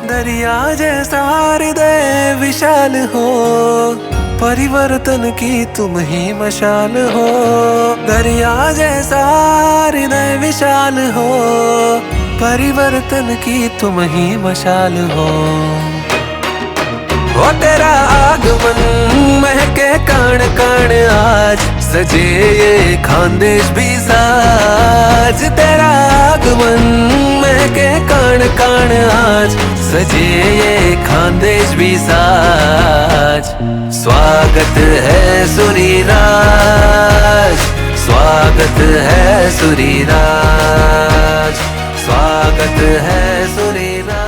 दरिया जैसा हृदय विशाल हो, परिवर्तन की तुम ही मशाल हो। दरिया जैसा हृदय विशाल हो, परिवर्तन की तुम ही मशाल हो। वो तेरा आगमन महके कण कण आज, सजे ये खानदेश भी साज। तेरा आगमन महके कण कण आज, सजे ये खानदेश भी साज। स्वागत है सुरीराज, स्वागत है सुरीराज, स्वागत है सुरीराज।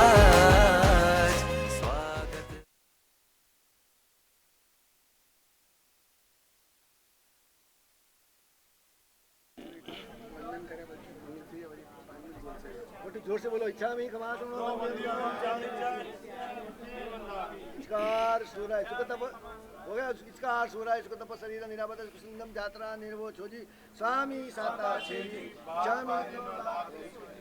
जोर से बोलो। इच्छा में इसकार सूराय सुखतप हो गया। इसकार सूराय सुखतप शरीर निरापद कुसुंदम जात्रा निर्वो छोजी स्वामी साता छेजी चामी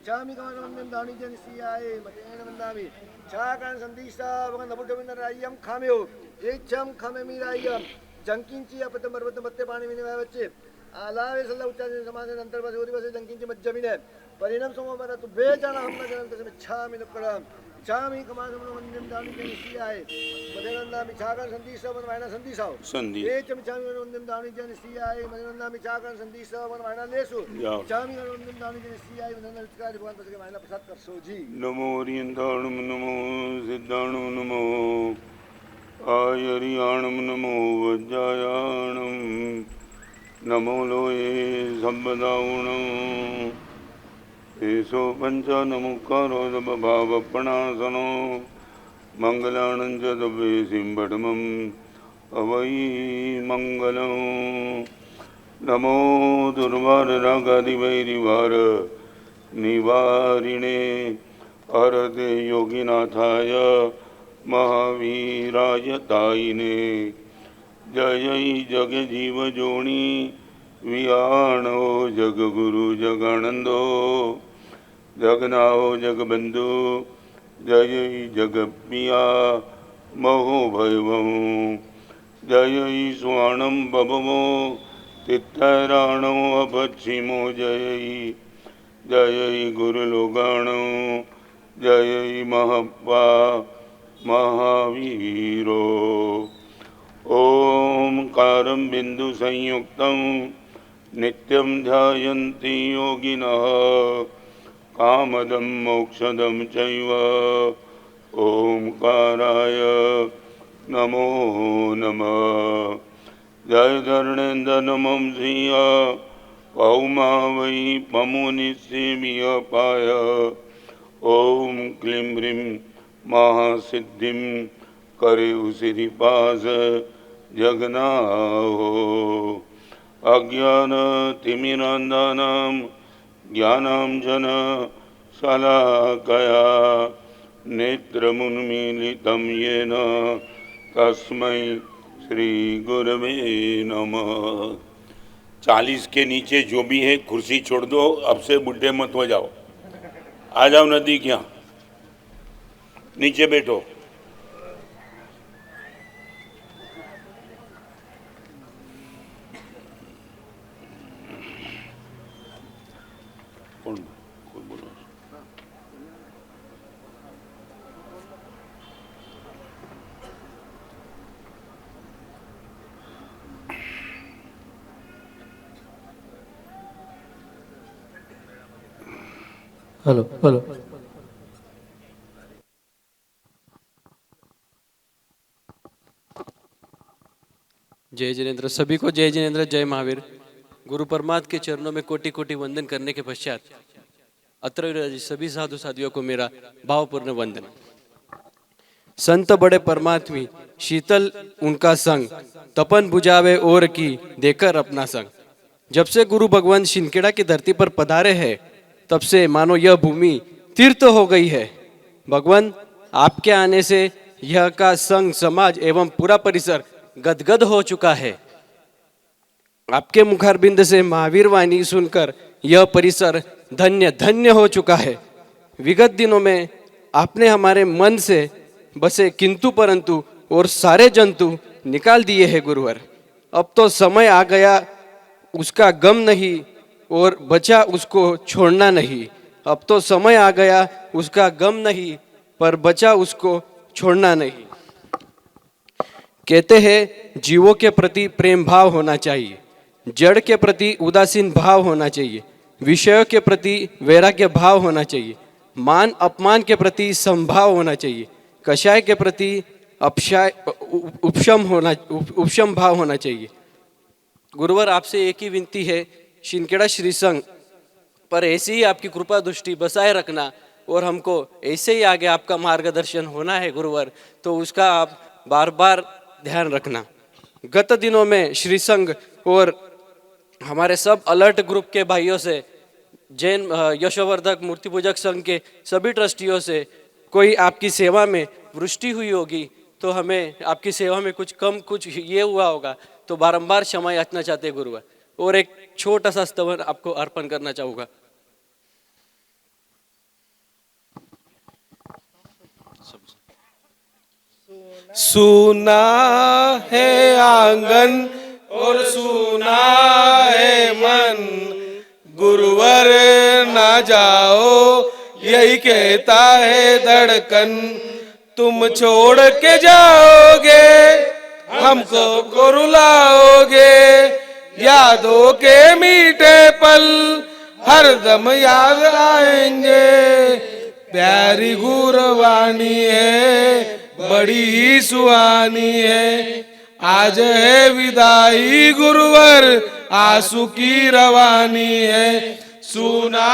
चामी कमलम दानी जन सियाए मतेन वंदामि छाकान संदीशा भगन नबुडविंद रायम खामेओ एच्छम खामे मीरायम जंकिंची अपत मरवत मत्ते पाणी विनिमय बच्चे आलावे सल्ला उच्चारण समाज अंतर्वासी होरी बसे जंकिंची मज्जमिने परिणाम समोमरा तु बेजाना हमना जनन तसे छामी नकरम छामी कमासम वंदन दानी जन सियाए मदेनंदा मिछाकन संदीशा वन वायना संदीशाओ संदी एच्छम छामी वंदन दानी जन सियाए मदेनंदा मिछाकन संदीशा वन वायना लेसु छामी वंदन दानी जन सियाए मदेनंदा विचकार भगवान तसे वायना प्रसाद करसो जी। नमो रियंदाणम नमो सिद्धाणु नमो आयरियाणम नमो वज्जायाणम नमो लोये संबदाउणम एसो पंचानमुखारो भावपणासनो मंगलानंद दबे सिंबडमम अवै मंगलम। नमो दुर्वार रागादिवैरिवार निवारिणे हरते योगिनाथाय महावीराय तायिने। जय जग जीव जोणी वियाणो जग गुरु जगानंदो जगनाओ जगबंधु जय जग पिया महो भैवं। जय स्वाणम बभवो तित्तराणो अपच्छिमो जय जय गुरुलोगाणो जय महप्पा महावीरो। ओंकारं बिंदु संयुक्तं नित्यं ध्यायन्ति योगिनः कामदं मोक्षदं चैव ओंकाराय नमो नमः। जय धर्णेन्द्र नमं धिया पौमा वै पमुनिसेविय पाय। ओम क्लीं ह्रीं महासिद्धिं करे उसिरिपास जगनाहो। अज्ञान तिमिरान्धानां ज्ञानांजन शलाकया नेत्रमुन्मीलितं येन तस्मै श्री गुरवे नमः। 40 के नीचे जो भी है कुर्सी छोड़ दो, अब से बुढ़े मत हो जाओ। आ जाओ नदी क्या नीचे बैठो। कौन बोलो? Hello hello. जय जिनेन्द्र। सभी को जय जिनेन्द्र, जय महावीर। गुरु परमात्मा के चरणों में कोटि कोटि वंदन करने के पश्चात अत्र विराजित सभी साधु साधियों को मेरा भावपूर्ण वंदन। संत बड़े परमात्मी शीतल उनका संग, तपन बुझावे और की देकर अपना संग। जब से गुरु भगवान शिनखेड़ा की धरती पर पधारे हैं, तब से मानो यह भूमि तीर्थ हो गई है। भगवान आपके आने से यह का संघ समाज एवं पूरा परिसर गदगद हो चुका है। आपके मुखारबिंद से महावीर वाणी सुनकर यह परिसर धन्य धन्य हो चुका है। विगत दिनों में आपने हमारे मन से बसे किंतु परंतु और सारे जंतु निकाल दिए हैं गुरुवर। अब तो समय आ गया उसका गम नहीं और बचा उसको छोड़ना नहीं। अब तो समय आ गया उसका गम नहीं पर बचा उसको छोड़ना नहीं। कहते हैं जीवों के प्रति प्रेम भाव होना चाहिए, जड़ के प्रति उदासीन भाव होना चाहिए, विषयों के प्रति वैराग्य भाव होना चाहिए, मान अपमान के प्रति समभाव होना चाहिए, कषाय के प्रति उपशम भाव होना चाहिए। गुरुवर आपसे एक ही विनती है, शिनखेड़ा श्री संघ पर ऐसी ही आपकी कृपा दृष्टि बसाए रखना और हमको ऐसे ही आगे आपका मार्गदर्शन होना है गुरुवर, तो उसका आप बार बार ध्यान रखना। गत दिनों में श्री संघ और हमारे सब अलर्ट ग्रुप के भाइयों से, जैन यशोवर्धक मूर्ति पूजक संघ के सभी ट्रस्टियों से कोई आपकी सेवा में वृष्टि हुई होगी तो हमें आपकी सेवा में कुछ कम कुछ ये हुआ होगा तो बारंबार क्षमा याचना चाहते हैं गुरुवर। और एक छोटा सा स्तवन आपको अर्पण करना चाहूँगा। सुना है आंगन और सुना है मन, गुरुवर ना जाओ यही कहता है धड़कन। तुम छोड़ के जाओगे हमको रुलाओगे, यादों के मीठे पल हरदम याद आएंगे। प्यारी गुरबानी है बड़ी ही सुहानी है, आज है विदाई गुरुवर आंसू की रवानी है। सुना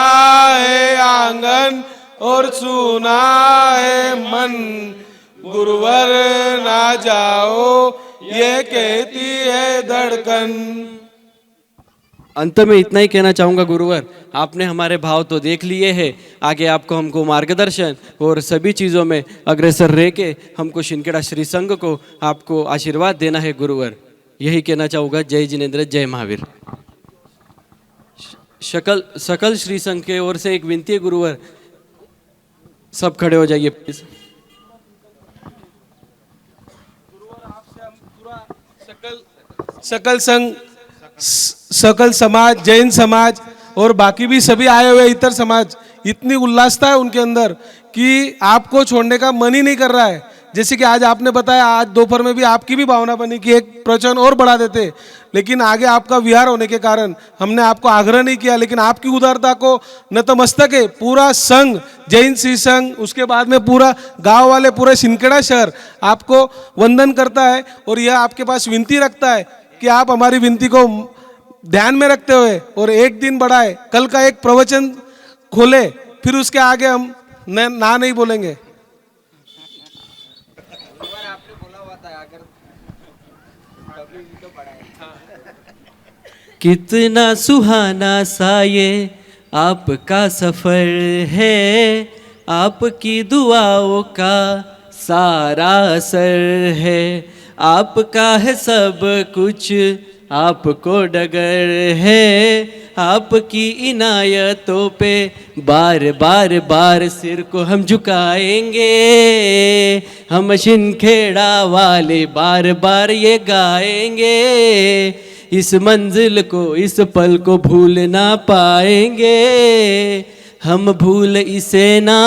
है आंगन और सुना है मन, गुरुवर ना जाओ ये कहती है धड़कन। अंत में इतना ही कहना चाहूँगा गुरुवर, आपने हमारे भाव तो देख लिए हैं, आगे आपको हमको मार्गदर्शन और सभी चीज़ों में अग्रसर रह के हमको शिनखेड़ा श्री संघ को आपको आशीर्वाद देना है गुरुवर। यही कहना चाहूँगा। जय जिनेंद्र, जय महावीर। सकल श्री संघ के ओर से एक विनती है गुरुवर, सब खड़े हो जाइए प्लीज। सकल संघ, सकल समाज, जैन समाज और बाकी भी सभी आए हुए इतर समाज, इतनी उल्लासता है उनके अंदर कि आपको छोड़ने का मन ही नहीं कर रहा है। जैसे कि आज आपने बताया, आज दोपहर में भी आपकी भी भावना बनी कि एक प्रवचन और बढ़ा देते, लेकिन आगे आपका विहार होने के कारण हमने आपको आग्रह नहीं किया, लेकिन आपकी उदारता को नतमस्तक है पूरा संघ, जैन श्री संघ, उसके बाद में पूरा गांव वाले, पूरा शिनखेड़ा शहर आपको वंदन करता है और यह आपके पास विनती रखता है कि आप हमारी विनती को ध्यान में रखते हुए और एक दिन बढ़ाए, कल का एक प्रवचन खोले, फिर उसके आगे हम ना नहीं बोलेंगे। कितना सुहाना सा ये आपका सफर है, आपकी दुआओं का सारा असर है, आपका है सब कुछ, आपको डगर है, आपकी इनायतों पे बार बार बार सिर को हम झुकाएंगे। हम शिनखेड़ा वाले बार बार ये गाएंगे, इस मंजिल को, इस पल को भूल ना पाएंगे, हम भूल इसे ना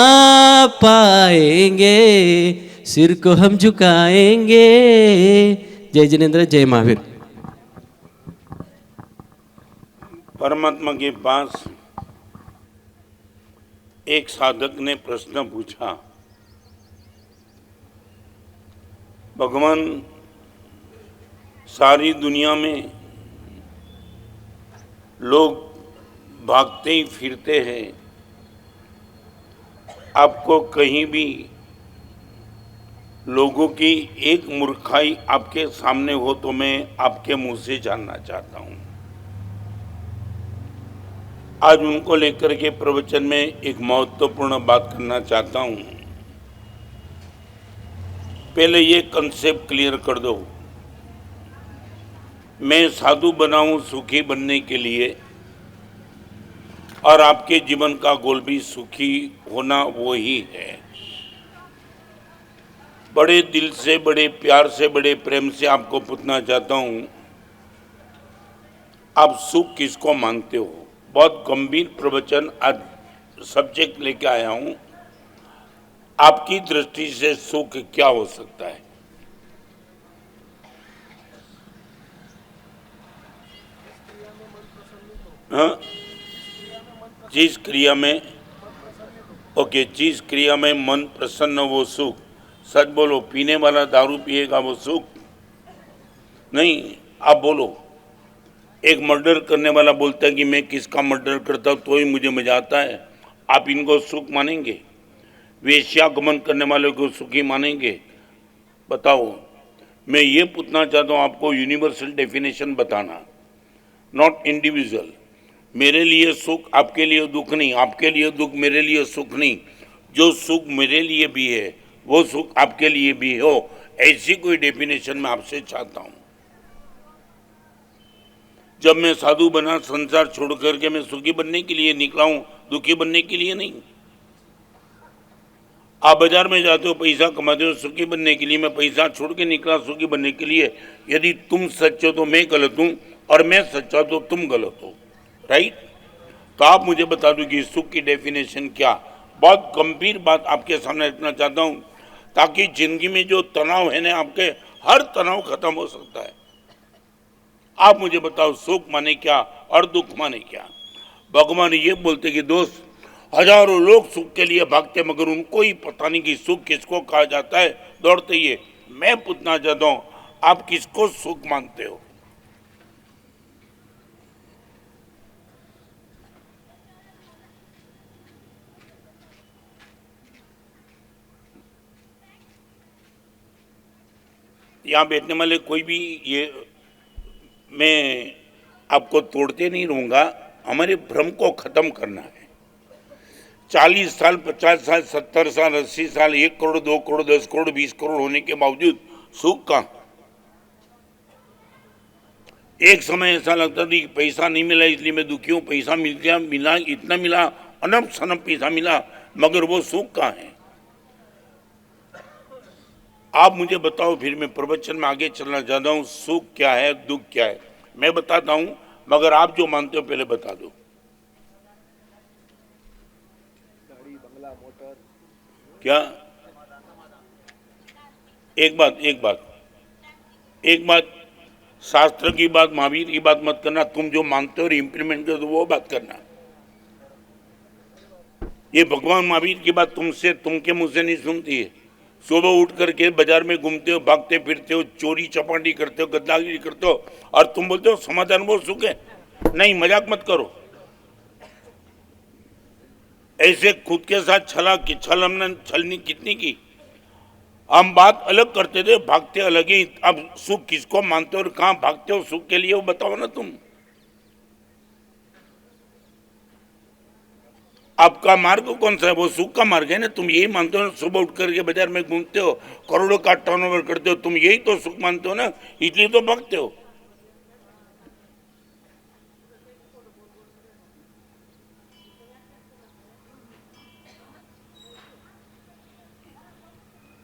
पाएंगे, सिर को हम झुकाएंगे। जय जिनेंद्र, जय महावीर। परमात्मा के पास एक साधक ने प्रश्न पूछा, भगवान सारी दुनिया में लोग भागते ही फिरते हैं, आपको कहीं भी लोगों की एक मूर्खाई आपके सामने हो तो मैं आपके मुंह से जानना चाहता हूं। आज उनको लेकर के प्रवचन में एक महत्वपूर्ण बात करना चाहता हूं। पहले ये कंसेप्ट क्लियर कर दो, मैं साधु बनाऊं सुखी बनने के लिए, और आपके जीवन का गोल भी सुखी होना वो ही है। बड़े दिल से, बड़े प्यार से, बड़े प्रेम से आपको पूछना चाहता हूं, आप सुख किसको मानते हो? बहुत गंभीर प्रवचन आज सब्जेक्ट लेके आया हूं। आपकी दृष्टि से सुख क्या हो सकता है? हाँ? जिस क्रिया में ओके, जिस क्रिया में मन प्रसन्न वो सुख। सच बोलो, पीने वाला दारू पिएगा वो सुख नहीं। आप बोलो, एक मर्डर करने वाला बोलता है कि मैं किसका मर्डर करता हूं तो ही मुझे मजा आता है, आप इनको सुख मानेंगे? वेश्यागमन करने वाले को सुखी मानेंगे? बताओ। मैं ये पूछना चाहता हूं आपको, यूनिवर्सल डेफिनेशन बताना, नॉट इंडिविजुअल। मेरे लिए सुख आपके लिए दुख नहीं, आपके लिए दुख मेरे लिए सुख नहीं। जो सुख मेरे लिए भी है वो सुख आपके लिए भी हो, ऐसी कोई डेफिनेशन मैं आपसे चाहता हूं। जब मैं साधु बना, संसार छोड़ करके मैं सुखी बनने के लिए निकला हूं, दुखी बनने के लिए नहीं। आप बाजार में जाते हो, पैसा कमाते हो सुखी बनने के लिए, मैं पैसा छोड़ के निकला सुखी बनने के लिए। यदि तुम सच हो तो मैं गलत हूं, और मैं सच्चा तो तुम गलत हो, राइट? तो आप मुझे बता दो कि सुख की डेफिनेशन क्या? बहुत गंभीर बात आपके सामने रखना चाहता हूं, ताकि जिंदगी में जो तनाव है ना, आपके हर तनाव खत्म हो सकता है। आप मुझे बताओ, सुख माने क्या और दुख माने क्या? भगवान ये बोलते कि दोस्त, हजारों लोग सुख के लिए भागते, मगर उनको ही पता नहीं कि सुख किसको कहा जाता है, दौड़ते ही। मैं पूछना चाहता हूं, आप किसको सुख मानते हो? यहाँ बैठने वाले कोई भी, ये मैं आपको तोड़ते नहीं रहूंगा। हमारे भ्रम को खत्म करना है। 40 साल, 50 साल, 70 साल, 80 साल, 1 करोड़, 2 करोड़, 10 करोड़, 20 करोड़ होने के बावजूद सुख कहाँ? एक समय ऐसा लगता था कि पैसा नहीं मिला इसलिए मैं दुखी हूं, पैसा मिल गया, मिला, इतना मिला, अनंत सनम पैसा मिला, मगर वो सुख कहाँ है? आप मुझे बताओ, फिर मैं प्रवचन में आगे चलना चाहता हूं। सुख क्या है, दुख क्या है, मैं बताता हूं, मगर आप जो मानते हो पहले बता दो। क्या? एक बात, शास्त्र की बात, महावीर की बात मत करना। तुम जो मानते हो और इम्प्लीमेंट करते हो वो बात करना। ये भगवान महावीर की बात तुमसे, तुमके मुंह से नहीं सुनती है। सुबह उठ करके बाजार में घूमते हो, भागते फिरते हो, चोरी चपाटी करते हो, गद्दागिरी करते हो, और तुम बोलते हो समाधान वो सुख है। नहीं, मजाक मत करो। ऐसे खुद के साथ छल हमने छलनी कितनी की। हम बात अलग करते थे, भागते अलग ही। अब सुख किसको मानते हो और कहां भागते हो सुख के लिए, वो बताओ ना तुम। आपका मार्ग कौन सा है? वो सुख का मार्ग है ना। तुम यही मानते हो, सुबह उठ करके बाजार में घूमते हो, करोड़ों का टर्नओवर करते हो, तुम यही तो सुख मानते हो ना, इसलिए तो भागते हो।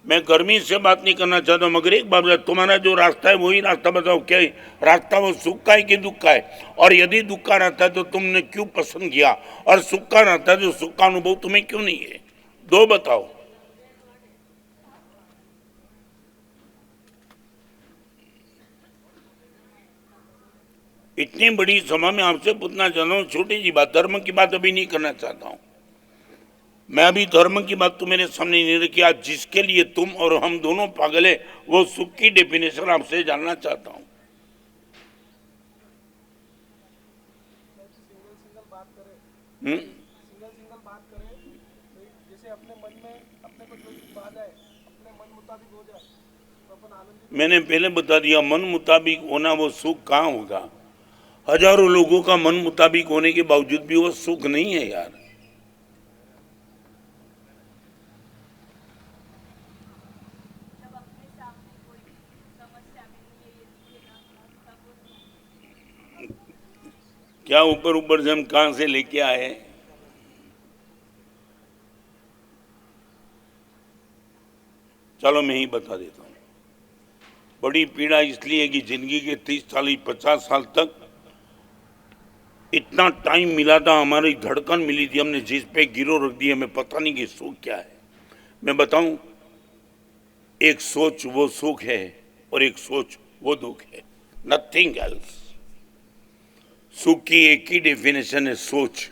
मैं गर्मी से बात नहीं करना चाहता, मगर एक बात, तुम्हारा जो रास्ता है वही रास्ता बताओ। क्या है रास्ता? वो सुख का है कि दुख का है? और यदि दुख का रहता है तो तुमने क्यों पसंद किया, और सुख का रहता है तो सुख का अनुभव तुम्हें क्यों नहीं है? दो बताओ। इतनी बड़ी सभा में आपसे पूछना चाहता हूँ, छोटी सी बात, धर्म की बात अभी नहीं करना चाहता हूँ मैं। अभी धर्म की बात तो मेरे सामने नहीं रखी। आज जिसके लिए तुम और हम दोनों पागल है, वो सुख की डेफिनेशन आपसे जानना चाहता हूं। मैंने पहले बता दिया, मन मुताबिक होना वो सुख कहाँ होगा? हजारों लोगों का मन मुताबिक होने के बावजूद भी वो सुख नहीं है यार। क्या ऊपर ऊपर से हम कहां से लेके आए? चलो मैं ही बता देता हूँ। बड़ी पीड़ा इसलिए कि जिंदगी के 30-50 साल तक इतना टाइम मिला था, हमारी धड़कन मिली थी, हमने जिस पे गिरो रख दी, हमें पता नहीं कि सुख क्या है। मैं बताऊं, एक सोच वो सुख है और एक सोच वो दुख है, नथिंग एल्स। सुख की एक ही डेफिनेशन है सोच,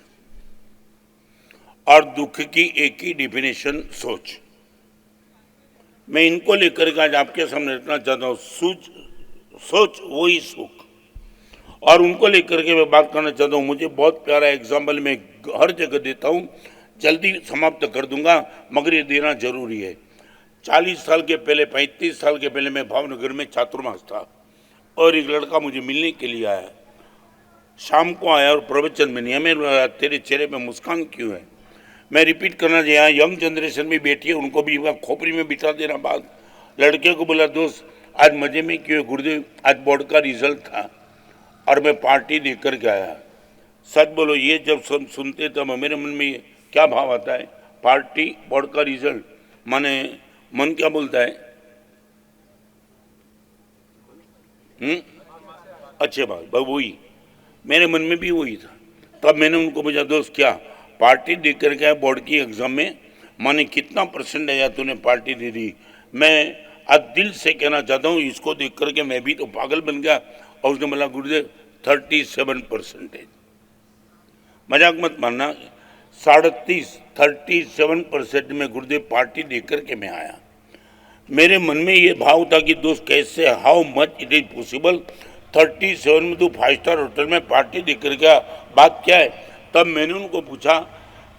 और दुख की एक ही डेफिनेशन सोच। मैं इनको लेकर के आज आपके सामने रखना चाहता हूँ, सोच वही सुख, और उनको लेकर के मैं बात करना चाहता हूँ। मुझे बहुत प्यारा एग्जाम्पल मैं हर जगह देता हूँ, जल्दी समाप्त कर दूंगा मगर ये देना जरूरी है। 40 साल के पहले, 35 साल के पहले मैं भावनगर में छात्रमास था और एक लड़का मुझे मिलने के लिए आया। शाम को आया और प्रवचन में नहीं, हमें तेरे चेहरे पे मुस्कान क्यों है। मैं रिपीट करना चाहिए, यहाँ यंग जनरेशन भी बैठी है, उनको भी खोपड़ी में बिठा देना बात। लड़के को बोला, दोस्त आज मजे में क्यों? गुरुदेव आज बोर्ड का रिजल्ट था और मैं पार्टी दे कर के आया। सच बोलो, ये जब सुनते तब मेरे मन में क्या भाव आता है? पार्टी, बोर्ड का रिजल्ट, माने मन क्या बोलता है? अच्छे बात, वही मेरे मन में भी वही था। तब मैंने उनको पूछा, दोस्त क्या पार्टी दे कर के बोर्ड की एग्जाम में, माने कितना परसेंट आया तूने पार्टी दे दी? मैं आज दिल से कहना चाहता हूँ, इसको देख करके मैं भी तो पागल बन गया। और उसने बोला, गुरुदेव 37%। मजाक मत मानना, 37% में गुरुदेव पार्टी दे करके मैं आया। मेरे मन में ये भाव था कि दोस्त कैसे, how much it is possible, 37 में तू 5 स्टार होटल में पार्टी दे कर गया, बात क्या है? तब मैंने उनको पूछा,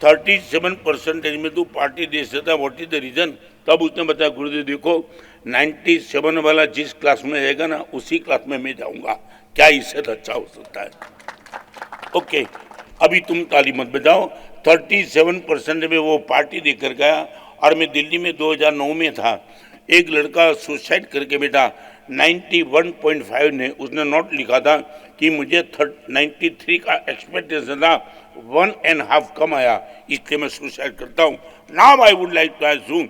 37% में तू पार्टी दे सकता, व्हाट इज द रीजन? तब उसने बताया, गुरुदेव देखो 97 वाला जिस क्लास में रहेगा ना, उसी क्लास में मैं जाऊंगा, क्या इससे अच्छा हो सकता है? ओके, अभी तुम ताली मत बजाओ। 37% में वो पार्टी देकर गया। और मैं दिल्ली में 2009 में था, एक लड़का सुसाइड करके बेटा 91.5 ने उसने नोट लिखा था कि मुझे 93 का एक्सपेक्टेशन था, 1.5 कम आया, इसलिए मैं सुसाइड करता हूँ। Now I would like to assume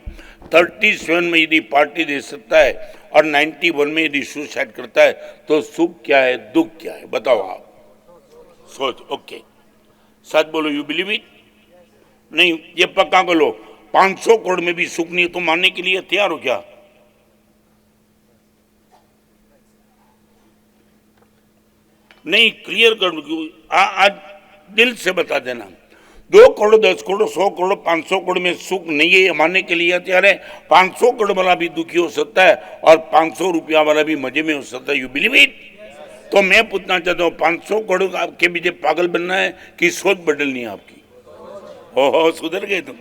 37 में यदि पार्टी दे सकता है और 91 में यदि सुसाइड करता है, तो सुख क्या है, दुख क्या है? बताओ आप, सोच। ओके, सच बोलो, यू बिलीव इट? नहीं, ये पक्का बोलो, 500 करोड़ में भी सुख नहीं है तो मानने के लिए तैयार हो क्या? नहीं, क्लियर कर दो, आज दिल से बता देना। 2 करोड़, 10 करोड़, 100 करोड़, 500 करोड़ में सुख नहीं है, ये मानने के लिए तैयार है। 500 करोड़ वाला भी दुखी हो सकता है और 500 रुपया वाला भी मजे में हो सकता है। You believe it? तो मैं पूछना चाहता हूँ, 500 करोड़ आपके पीछे पागल बनना है कि सोच बदलनी है आपकी? हो सुधर गए तुम?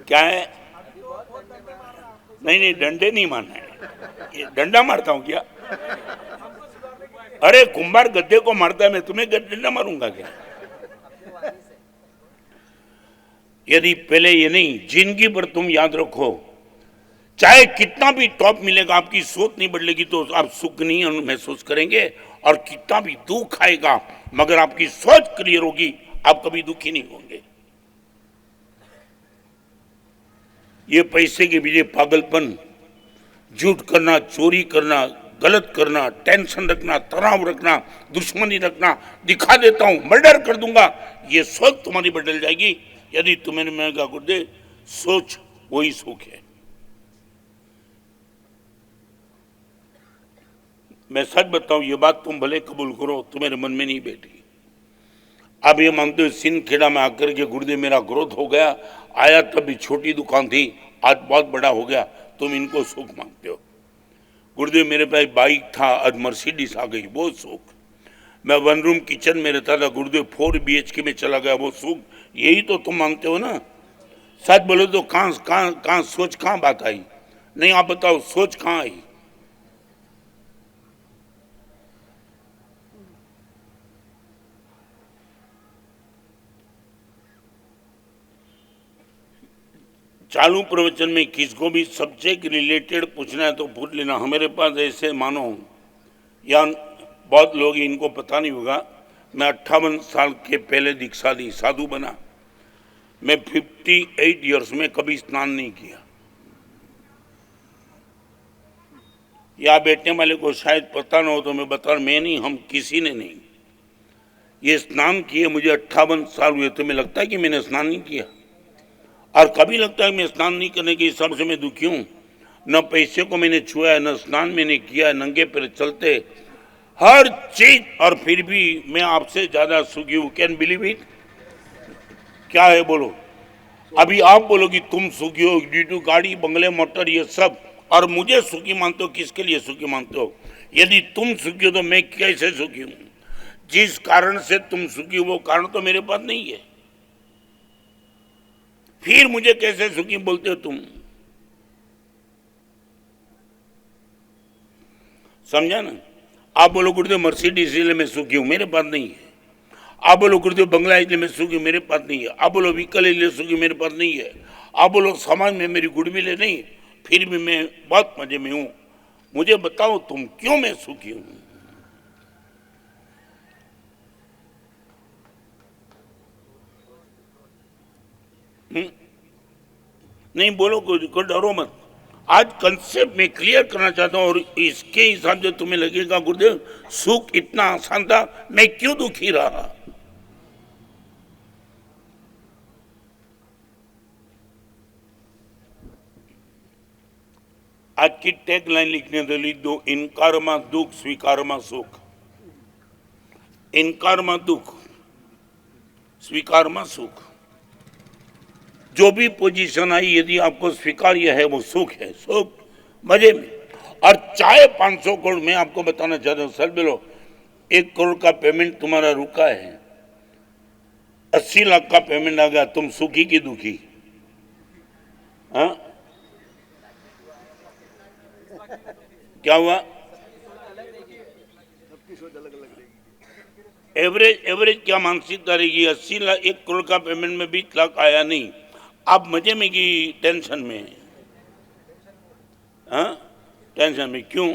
क्या है? नहीं, डंडे नहीं मारना है। ये डंडा मारता हूं क्या? अरे कुंभार गद्दे को मारता है, मैं तुम्हें डंडा मारूंगा क्या? यदि पहले ये नहीं, जिंदगी भर तुम याद रखो, चाहे कितना भी टॉप मिलेगा, आपकी सोच नहीं बदलेगी तो आप सुख नहीं महसूस करेंगे। और कितना भी दुख आएगा, मगर आपकी सोच क्लियर होगी, आप कभी दुखी नहीं होंगे। ये पैसे के पीछे पागलपन, झूठ करना, चोरी करना, गलत करना, टेंशन रखना, तनाव रखना, दुश्मनी रखना, दिखा देता हूं, मर्डर कर दूंगा, ये सोच तुम्हारी बदल जाएगी यदि तुम्हें मैं कहा, गुरुदेव सोच वही सुख है। मैं सच बताऊं, ये बात तुम भले कबूल करो, तुम्हारे मन में नहीं बैठी। अब ये मानते हो सिंदखेड़ा में आकर के, गुरुदेव मेरा ग्रोथ हो गया, आया तब भी छोटी दुकान थी, आज बहुत बड़ा हो गया, तुम इनको सुख मानते हो। गुरुदेव मेरे पास बाइक था, आज मर्सिडीज आ गई, वो सुख। मैं 1 रूम किचन में रहता था, गुरुदेव 4 BHK में चला गया, वो सुख। यही तो तुम मानते हो ना? सच बोलो तो कहाँ सोच, कहाँ बात आई? नहीं, आप बताओ सोच कहाँ आई? चालू प्रवचन में किसको भी सब्जेक्ट रिलेटेड पूछना है तो पूछ लेना। हमारे पास ऐसे मानो, या बहुत लोग इनको पता नहीं होगा, मैं 58 साल के पहले दीक्षा दी, साधु बना। मैं 58 इयर्स में कभी स्नान नहीं किया। यहाँ बैठने वाले को शायद पता ना हो तो मैं बता, मैं नहीं, हम किसी ने नहीं ये स्नान किए। मुझे 58 साल हुए, तो मैं लगता है कि मैंने स्नान नहीं किया। और कभी लगता है मैं स्नान नहीं करने के हिसाब से मैं दुखी हूँ। न पैसे को मैंने छुआ है, न स्नान मैंने किया है, नंगे पैर चलते हर चीज, और फिर भी मैं आपसे ज्यादा सुखी हूँ। Can believe it? क्या है बोलो? अभी आप बोलो कि तुम सुखी हो ड्यू टू गाड़ी, बंगले, मोटर, ये सब, और मुझे सुखी मानते हो। किसके लिए सुखी मानते हो? यदि तुम सुखी हो तो मैं कैसे सुखी हूं? जिस कारण से तुम सुखी हो वो कारण तो मेरे पास नहीं है, फिर मुझे कैसे सुखी बोलते हो तुम? समझा ना? आप बोलो गुरुदेव मर्सिडीज इसलिए मैं सुखी हूं, मेरे पास नहीं है। आप बोलो गुरुदेव बंगला इसलिए मैं सुखी, मेरे पास नहीं है। आप बोलो व्हीकल इसलिए सुखी, मेरे पास नहीं है। आप बोलो समाज में मेरी गुडविल है, नहीं, फिर भी मैं बहुत मजे में हूं। मुझे बताओ तुम क्यों मैं सुखी हूं? नहीं बोलो, को डरो मत। आज कंसेप्ट में क्लियर करना चाहता हूं, और इसके हिसाब से तुम्हें लगेगा गुरुदेव सुख इतना आसान था, मैं क्यों दुखी रहा? आज की टैग लाइन लिखने तो लिख दो, इनकार में दुख, स्वीकार में सुख। इनकार में दुख, स्वीकार में सुख। जो भी पोजीशन आई यदि आपको स्वीकार्य है वो सुख है, सुख मजे में। और चाहे 500 करोड़, मैं आपको बताना चाहता हूँ, सर बोलो 1 करोड़ का पेमेंट तुम्हारा रुका है, 80 लाख का पेमेंट आ गया, तुम सुखी की दुखी? हाँ, क्या हुआ? एवरेज क्या मानसिकता रहेगी? 80 लाख, 1 करोड़ का पेमेंट में 20 लाख आया नहीं, आप मजे में की टेंशन में? हाँ, टेंशन में क्यों?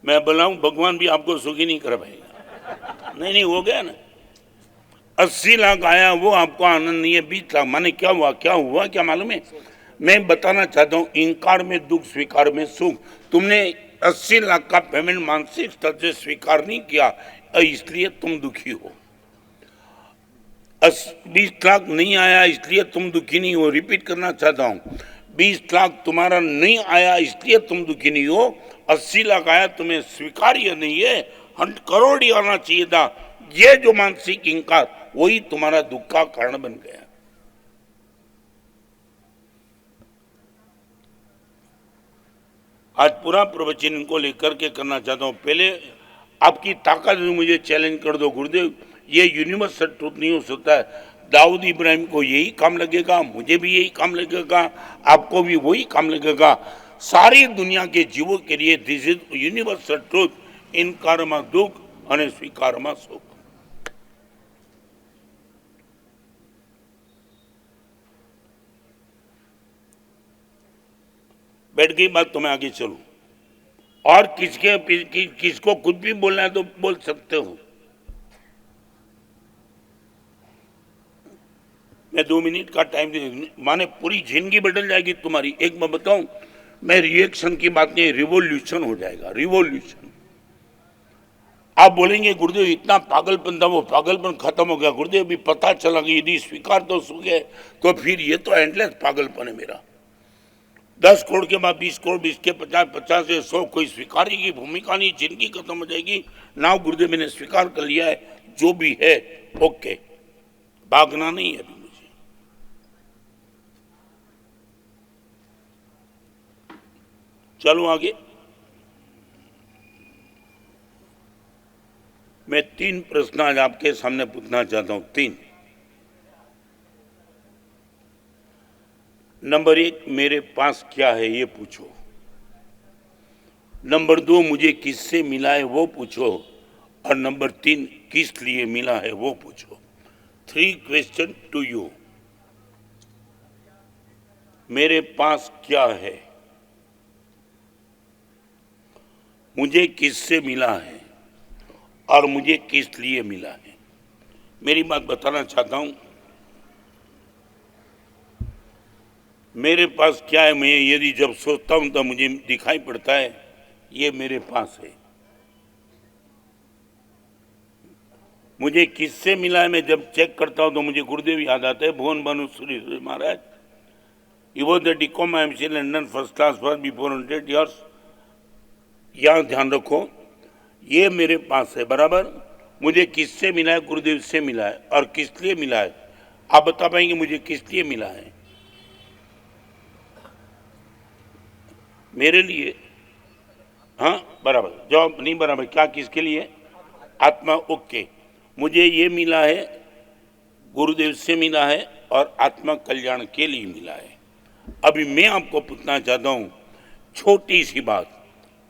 मैं बोला भगवान भी आपको सुखी नहीं कर पाएगा। नहीं हो गया ना, 80 लाख आया वो आपको आनंद नहीं है, 20 लाख माने क्या हुआ? क्या मालूम है? मैं बताना चाहता हूँ, इनकार में दुख, स्वीकार में सुख। तुमने 80 लाख का पेमेंट मानसिक स्तर से स्वीकार नहीं किया, इसलिए तुम दुखी हो। 20 लाख नहीं आया इसलिए तुम दुखी नहीं हो। रिपीट करना चाहता हूँ, 20 लाख तुम्हारा नहीं आया इसलिए तुम दुखी नहीं हो। 80 लाख आया, तुम्हें स्वीकार्य नहीं है, 100 करोड़ ही आना चाहिए था। ये जो मानसिक इंकार, वही तुम्हारा दुख का कारण बन गया। आज पूरा प्रवचन इनको लेकर के करना चाहता हूं। पहले आपकी ताकत में मुझे चैलेंज कर दो गुरुदेव, ये यूनिवर्सल ट्रूथ नहीं हो सकता है। दाऊद इब्राहिम को यही काम लगेगा, मुझे भी यही काम लगेगा, आपको भी वही काम लगेगा, सारी दुनिया के जीवों के लिए दिस इज यूनिवर्सल ट्रूथ, इनकार में दुख और स्वीकार में सुख। बैठ गई बात, तो मैं आगे चलूं। और किसको कुछ भी बोलना है तो बोल सकते हो। मैं 2 मिनट का टाइम दे, माने पूरी जिंदगी बदल जाएगी तुम्हारी। एक मैं बताऊं, मैं रिएक्शन की बात नहीं, रिवॉल्यूशन हो जाएगा, रिवॉल्यूशन। आप बोलेंगे गुरुदेव इतना पागलपन था, वो पागलपन खत्म हो गया। गुरुदेव भी पता चला कि यदि स्वीकार तो सुख है, तो फिर ये तो एंडलेस पागलपन है मेरा। 10 करोड़ के बाद 20 करोड़, 20 के 50, 50 से 100, कोई स्वीकार की भूमिका नहीं, जिंदगी खत्म हो जाएगी। ना गुरुदेव मैंने स्वीकार कर लिया है, जो भी है ओके, भागना नहीं है अभी मुझे। चलो आगे। मैं 3 प्रश्न आज आपके सामने पूछना चाहता हूं, 3। नंबर 1, मेरे पास क्या है ये पूछो। नंबर 2, मुझे किससे मिला है वो पूछो। और नंबर 3, किस लिए मिला है वो पूछो। 3 क्वेश्चन टू यू। मेरे पास क्या है, मुझे किससे मिला है, और मुझे किस लिए मिला है। मेरी बात बताना चाहता हूं। मेरे पास क्या है, मैं यदि जब सोचता हूं तो मुझे दिखाई पड़ता है ये मेरे पास है। मुझे किससे मिला है, मैं जब चेक करता हूं तो मुझे गुरुदेव याद आता है, भुवन भानु सूरी महाराज। He was the diploma MC in London first class for before 100 years। यहाँ ध्यान रखो, ये मेरे पास है बराबर। मुझे किससे मिला है? गुरुदेव से मिला है। और किस लिए मिला है? आप बता पाएंगे मुझे किस लिए मिला है? मेरे लिए? हाँ बराबर, जवाब नहीं बराबर। क्या किसके लिए? आत्मा। ओके, मुझे ये मिला है, गुरुदेव से मिला है और आत्मा कल्याण के लिए मिला है। अभी मैं आपको पूछना चाहता हूं, छोटी सी बात,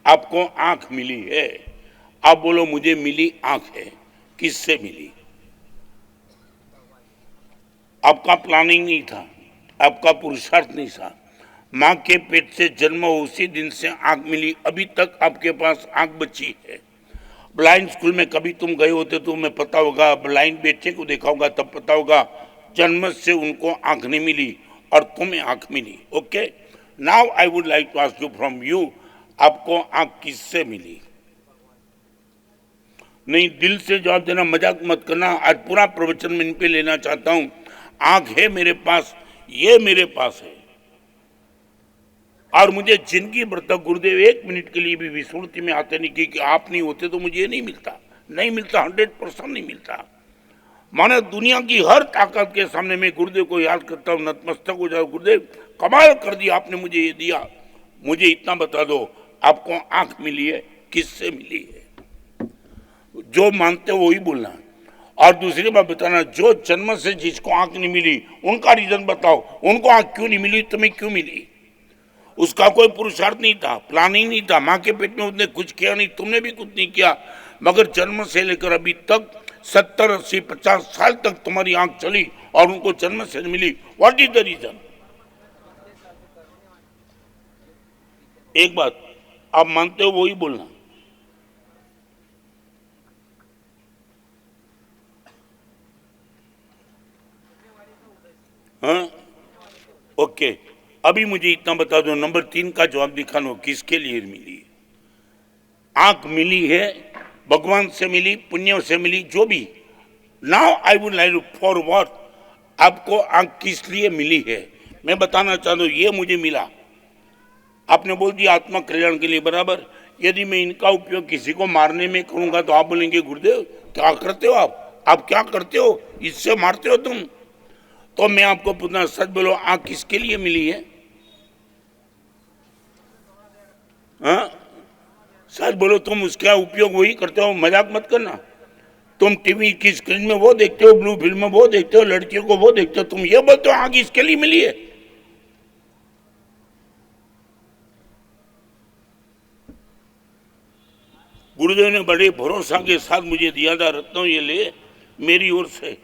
आपको आंख मिली है, आप बोलो मुझे मिली आंख है, किससे मिली? आपका प्लानिंग नहीं था, आपका पुरुषार्थ नहीं था। मां के पेट से जन्म उसी दिन से आंख मिली, अभी तक आपके पास आंख बची है। ब्लाइंड स्कूल में कभी तुम गए होते तो तुम्हें पता होगा, ब्लाइंड बच्चे को देखा होगा तब पता होगा, जन्म से उनको आंख नहीं मिली और तुम्हें आंख मिली। Okay, now I would like to ask you from you, आपको आंख किससे मिली? नहीं, दिल से जवाब देना, मजाक मत करना। आज पूरा प्रवचन में इन पे लेना चाहता हूं। आंख है मेरे पास, ये मेरे पास है। और मुझे जिंदगी भर तक गुरुदेव एक मिनट के लिए भी विस्मृति में आते नहीं कि आप नहीं होते तो मुझे नहीं मिलता, नहीं मिलता, 100% नहीं मिलता। माने दुनिया की हर ताकत के सामने मैं गुरुदेव को याद करता हूँ, नतमस्तक हो जाओ, गुरुदेव कमाल कर दिया आपने, मुझे ये दिया। मुझे इतना बता दो, आपको आंख मिली है, किससे मिली है? जो मानते हो वही बोलना। और दूसरी बात बताना, जो जन्म से जिसको आंख नहीं मिली उनका रीजन बताओ, उनको आंख क्यों नहीं मिली, तुम्हें क्यों मिली? उसका कोई पुरुषार्थ नहीं था, प्लानिंग नहीं था, माँ के पेट में उसने कुछ किया नहीं, तुमने भी कुछ नहीं किया, मगर जन्म से लेकर अभी तक 70, 80, 50 साल तक तुम्हारी आंख चली और उनको जन्म से मिली। What is the reason? एक बात आप मानते हो वही बोलना। हाँ ओके, अभी मुझे इतना बता दो, नंबर 3 का जवाब दिखाना, किसके लिए मिली? आंख मिली है, भगवान से मिली, पुण्य से मिली, जो भी। Now I would like for what, आपको आंख किस लिए मिली है? मैं बताना चाहता हूँ, ये मुझे मिला। आपने बोल दिया आत्मा कल्याण के लिए, बराबर। यदि मैं इनका उपयोग किसी को मारने में करूंगा तो आप बोलेंगे गुरुदेव क्या करते हो आप क्या करते हो, इससे मारते हो तुम। तो मैं आपको पूछना, सच बोलो, आंख किसके लिए मिली है? हाँ सच बोलो, तुम उसका उपयोग वही करते हो, मजाक मत करना। तुम टीवी की स्क्रीन में वो देखते हो, ब्लू फिल्म में वो देखते हो, लड़कियों को वो देखते हो, तुम ये बोलते हो आंख इसके लिए मिली है? गुरुदेव ने बड़े भरोसा के साथ मुझे दिया था, रत्नों ये ले मेरी ओर से,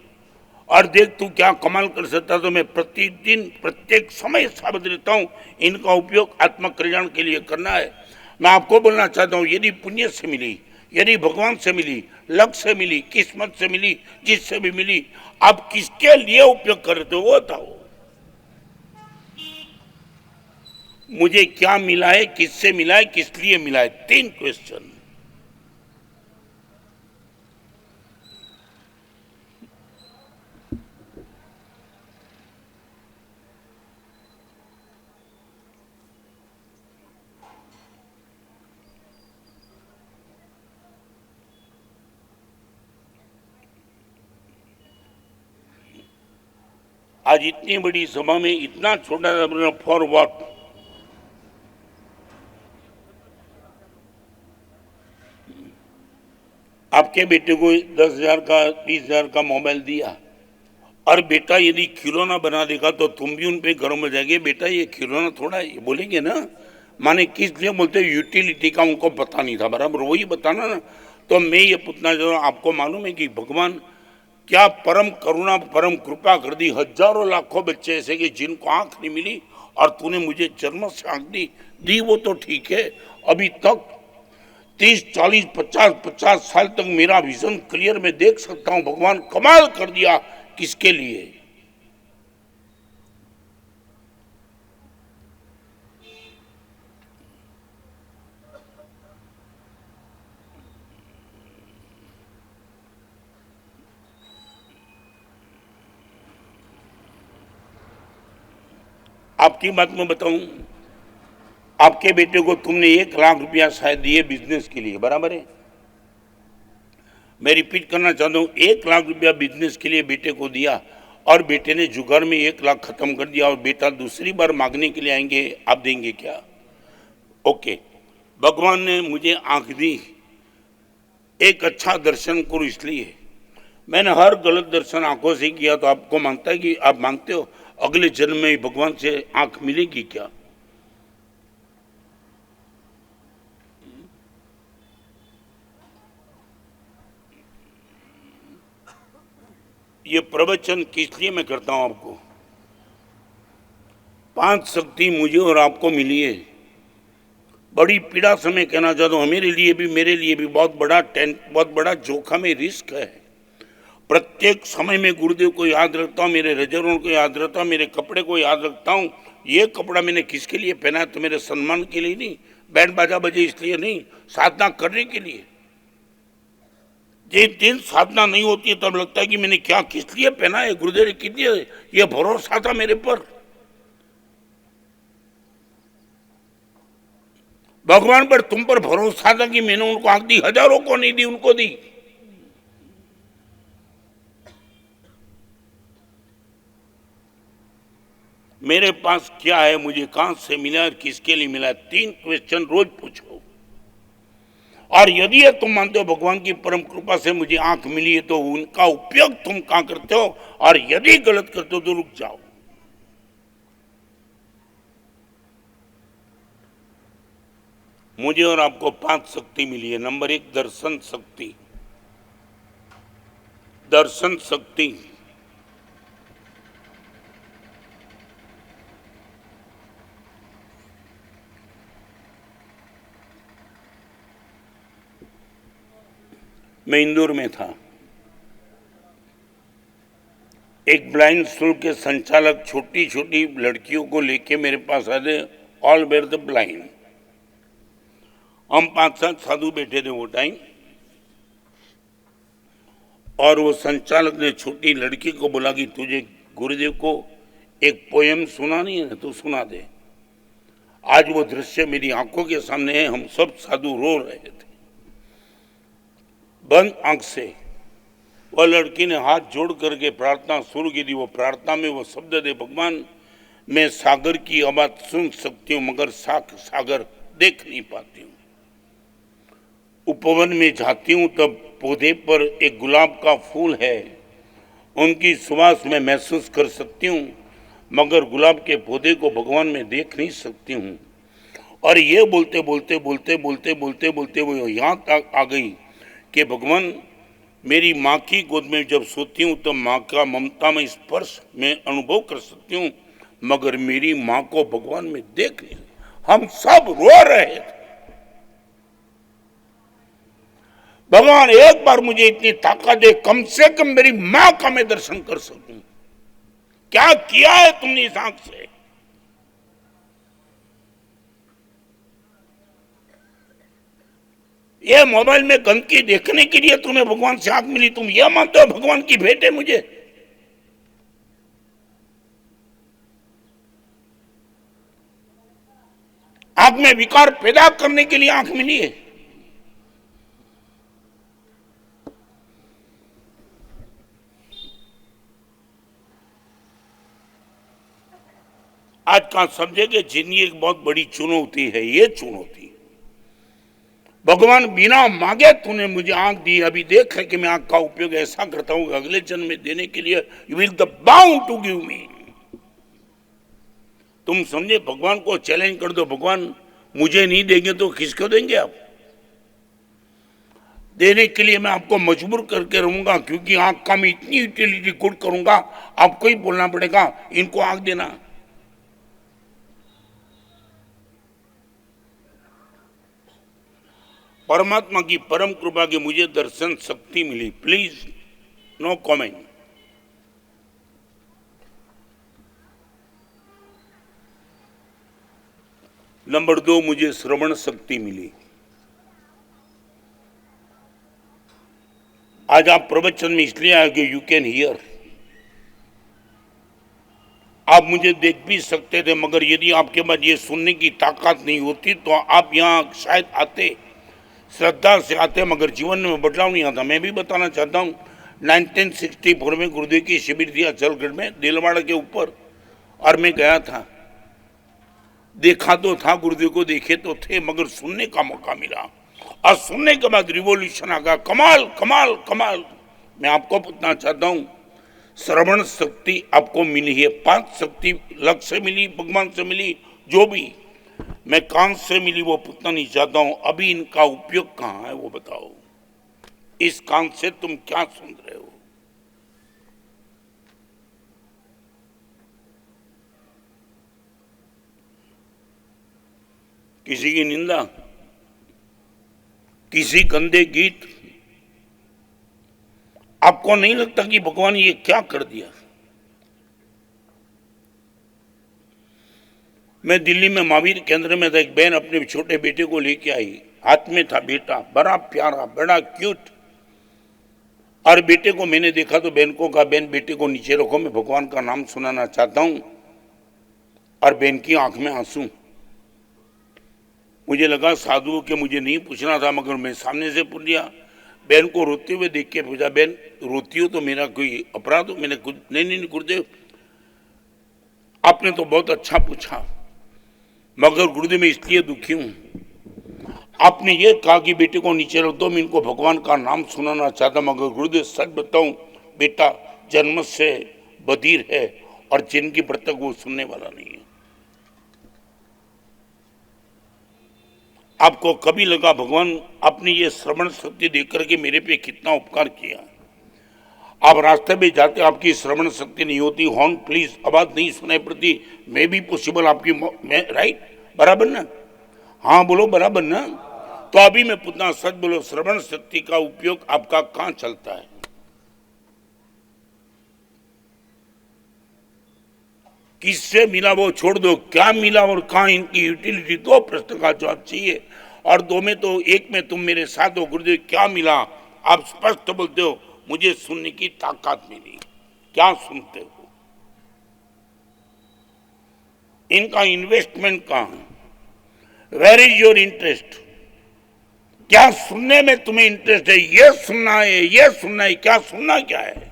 और देख तू क्या कमाल कर सकता। तो मैं प्रतिदिन प्रत्येक समय साबित रहता हूँ, इनका उपयोग आत्म कल्याण के लिए करना है। मैं आपको बोलना चाहता हूँ, यदि पुण्य से मिली, यदि भगवान से मिली, लक से मिली, किस्मत से मिली, जिससे भी मिली, आप किसके लिए उपयोग करते हो वो बताओ। मुझे क्या मिला है, किससे मिला है, किस लिए मिला है? 3 क्वेश्चन। आज इतनी बड़ी सभा में इतना छोटा सा फॉर व्हाट? आपके बेटे को 10,000 का 20,000 का मोबाइल दिया, और बेटा यदि खिलौना बना देगा तो तुम भी उन पे घरों में जाएंगे, बेटा ये खिलौना थोड़ा है, ये बोलेंगे ना। माने किस लिए बोलते, यूटिलिटी का उनको पता नहीं था, बराबर वही बताना ना। तो मैं ये पूछना चाहता हूँ, आपको मालूम है कि भगवान क्या परम करुणा परम कृपा कर दी। हजारों लाखों बच्चे ऐसे कि जिनको आंख नहीं मिली, और तूने मुझे जन्म से आंख दी वो तो ठीक है, अभी तक 30, 40, 50 साल तक मेरा विजन क्लियर में देख सकता हूं। भगवान कमाल कर दिया। किसके लिए? आपकी बात मैं बताऊं, आपके बेटे को तुमने 1 लाख रुपया शायद दिए बिजनेस के लिए, बराबर है? मैं रिपीट करना चाहता हूं, 1 लाख रुपया बिजनेस के लिए बेटे को दिया और बेटे ने जुगाड़ में 1 लाख खत्म कर दिया और बेटा दूसरी बार मांगने के लिए आएंगे, आप देंगे क्या? ओके, भगवान ने मुझे आंख दी, एक अच्छा दर्शन करूं, इसलिए मैंने हर गलत दर्शन आंखों से किया। तो आपको मांगता है कि आप मांगते हो अगले जन्म में भगवान से आंख मिलेगी क्या? ये प्रवचन किस लिए मैं करता हूं आपको? 5 शक्ति मुझे और आपको मिली है। बड़ी पीड़ा से मैं कहना चाहता हूं, मेरे लिए भी, मेरे लिए भी बहुत बड़ा जोखिम है, रिस्क है। प्रत्येक समय में गुरुदेव को याद रखता हूँ, मेरे रिजर्व को याद रखता हूँ, मेरे कपड़े को याद रखता हूँ। ये कपड़ा मैंने किसके लिए पहना है? तो मेरे सम्मान के लिए नहीं, बैंड बाजा बजे इसलिए नहीं, साधना करने के लिए। जिस दिन साधना नहीं होती है तब लगता है कि मैंने क्या किस लिए पहना है, गुरुदेव ने किस लिए, ये भरोसा था मेरे पर। भगवान पर, तुम पर भरोसा था कि मैंने उनको आंख दी, हजारों को नहीं दी, उनको दी। मेरे पास क्या है, मुझे कहां से मिला और किसके लिए मिला, 3 क्वेश्चन रोज पूछो। और यदि ये तुम मानते हो भगवान की परम कृपा से मुझे आंख मिली है, तो उनका उपयोग तुम कहां करते हो, और यदि गलत करते हो तो रुक जाओ। मुझे और आपको 5 शक्ति मिली है। नंबर 1, दर्शन शक्ति। दर्शन शक्ति मैं इंदौर में था, एक ब्लाइंड स्कूल के संचालक छोटी छोटी लड़कियों को लेके मेरे पास आए, ऑल वेयर द ब्लाइंड। हम 5-7 साधु बैठे थे वो टाइम, और वो संचालक ने छोटी लड़की को बोला कि तुझे गुरुदेव को एक पोयम सुनानी है, तो सुना दे। आज वो दृश्य मेरी आंखों के सामने है। हम सब साधु रो रहे थे बंद आंख से। वह लड़की ने हाथ जोड़ करके प्रार्थना शुरू की थी। वो प्रार्थना में वो शब्द थे, भगवान मैं सागर की आवाज सुन सकती हूँ मगर सागर देख नहीं पाती हूँ। उपवन में जाती हूँ तब पौधे पर एक गुलाब का फूल है, उनकी सुवास मैं महसूस कर सकती हूँ मगर गुलाब के पौधे को भगवान में देख नहीं सकती हूँ। और ये बोलते बोलते बोलते बोलते बोलते बोलते वो यहाँ तक आ गई कि भगवान मेरी माँ की गोद में जब सोती हूँ तो माँ का ममता में स्पर्श मैं अनुभव कर सकती हूँ मगर मेरी माँ को भगवान में देख नहीं। हम सब रो रहे थे। भगवान एक बार मुझे इतनी ताकत दे, कम से कम मेरी माँ का मैं दर्शन कर सकूं। क्या किया है तुमने इस आंख से? ये मोबाइल में गंदगी देखने के लिए तुम्हें भगवान से आंख मिली, तुम यह मानते हो भगवान की भेंट है मुझे? आंख में विकार पैदा करने के लिए आंख मिली है। आज का समझे कि जिंदगी एक बहुत बड़ी चुनौती है। ये चुनौती भगवान बिना मांगे तूने मुझे आंख दी, अभी देख है कि मैं आंख का उपयोग ऐसा करता हूं अगले जन्म में देने के लिए। You will the bound to give me. तुम समझे, भगवान को चैलेंज कर दो, भगवान मुझे नहीं देंगे तो किसको देंगे आप? देने के लिए मैं आपको मजबूर करके रहूंगा, क्योंकि आंख का मैं इतनी यूटिलिटी गुड करूंगा, आपको ही बोलना पड़ेगा इनको आंख देना। परमात्मा की परम कृपा की मुझे दर्शन शक्ति मिली। Please no comment. नंबर 2, मुझे श्रवण शक्ति मिली। आज आप प्रवचन में इसलिए आए कि यू कैन हियर। आप मुझे देख भी सकते थे, मगर यदि आपके पास ये सुनने की ताकत नहीं होती तो आप यहाँ शायद आते, श्रद्धा से आते, मगर जीवन में बदलाव नहीं आता। मैं भी बताना चाहता हूँ, 1964 में गुरुदेव की शिविर थी अचलगढ़ में, दिलवाड़ा के ऊपर, और मैं गया था। देखा तो था, गुरुदेव को देखे तो थे, मगर सुनने का मौका मिला, और सुनने के बाद रिवॉल्यूशन आ गया। कमाल कमाल कमाल। मैं आपको पूछना चाहता हूँ, श्रवण शक्ति आपको मिली है, 5 शक्ति लग से मिली, भगवान से मिली, जो भी। मैं कान से मिली वो पूछना नहीं चाहता हूँ, अभी इनका उपयोग कहाँ है वो बताओ। इस कान से तुम क्या सुन रहे हो? किसी की निंदा, किसी गंदे गीत। आपको नहीं लगता कि भगवान ये क्या कर दिया? मैं दिल्ली में महावीर केंद्र में था, एक बहन अपने छोटे बेटे को लेके आई, हाथ में था बेटा, बड़ा प्यारा, बड़ा क्यूट। और बेटे को मैंने देखा तो बहन को कहा, बहन बेटे को नीचे रखो, मैं भगवान का नाम सुनाना चाहता हूं। और बहन की आंख में आंसू। मुझे लगा साधुओं के मुझे नहीं पूछना था, मगर मैं सामने से पूछ लिया। बहन को रोते हुए देख के पूछा, बहन रोती हो तो मेरा कोई अपराध हो? मैंने कुछ नहीं गुरुदेव, आपने तो बहुत अच्छा पूछा, मगर गुरुदेव मैं इसलिए दुखी हूं, आपने ये कहा कि बेटे को नीचे रख दो, मैं इनको भगवान का नाम सुनाना चाहता, मगर गुरुदेव सच बताऊं, बेटा जन्म से बधिर है और जिनकी ब्रतक वो सुनने वाला नहीं है। आपको कभी लगा भगवान आपने ये श्रवण शक्ति देकर के मेरे पे कितना उपकार किया? आप रास्ते में जाते, आपकी श्रवण शक्ति नहीं होती, हॉर्न प्लीज आवाज नहीं सुनाई पड़ती, मैं भी पॉसिबल आपकी, मैं राइट, बराबर ना? हाँ बोलो बराबर ना? तो अभी मैं पूछना, सच बोलो, श्रवण शक्ति का उपयोग आपका कहाँ चलता है? किससे मिला वो छोड़ दो, क्या मिला और कहाँ इनकी यूटिलिटी, 2 प्रश्न का जवाब चाहिए। और 2 में तो, 1 में तुम मेरे साथ हो, गुरुदेव क्या मिला? आप स्पष्ट बोलते हो, मुझे सुनने की ताकत मिली। क्या सुनते हो? इनका इन्वेस्टमेंट कहाँ है? Where is your interest? क्या सुनने में तुम्हें इंटरेस्ट है? ये सुनना है, ये सुनना है, क्या सुनना क्या है?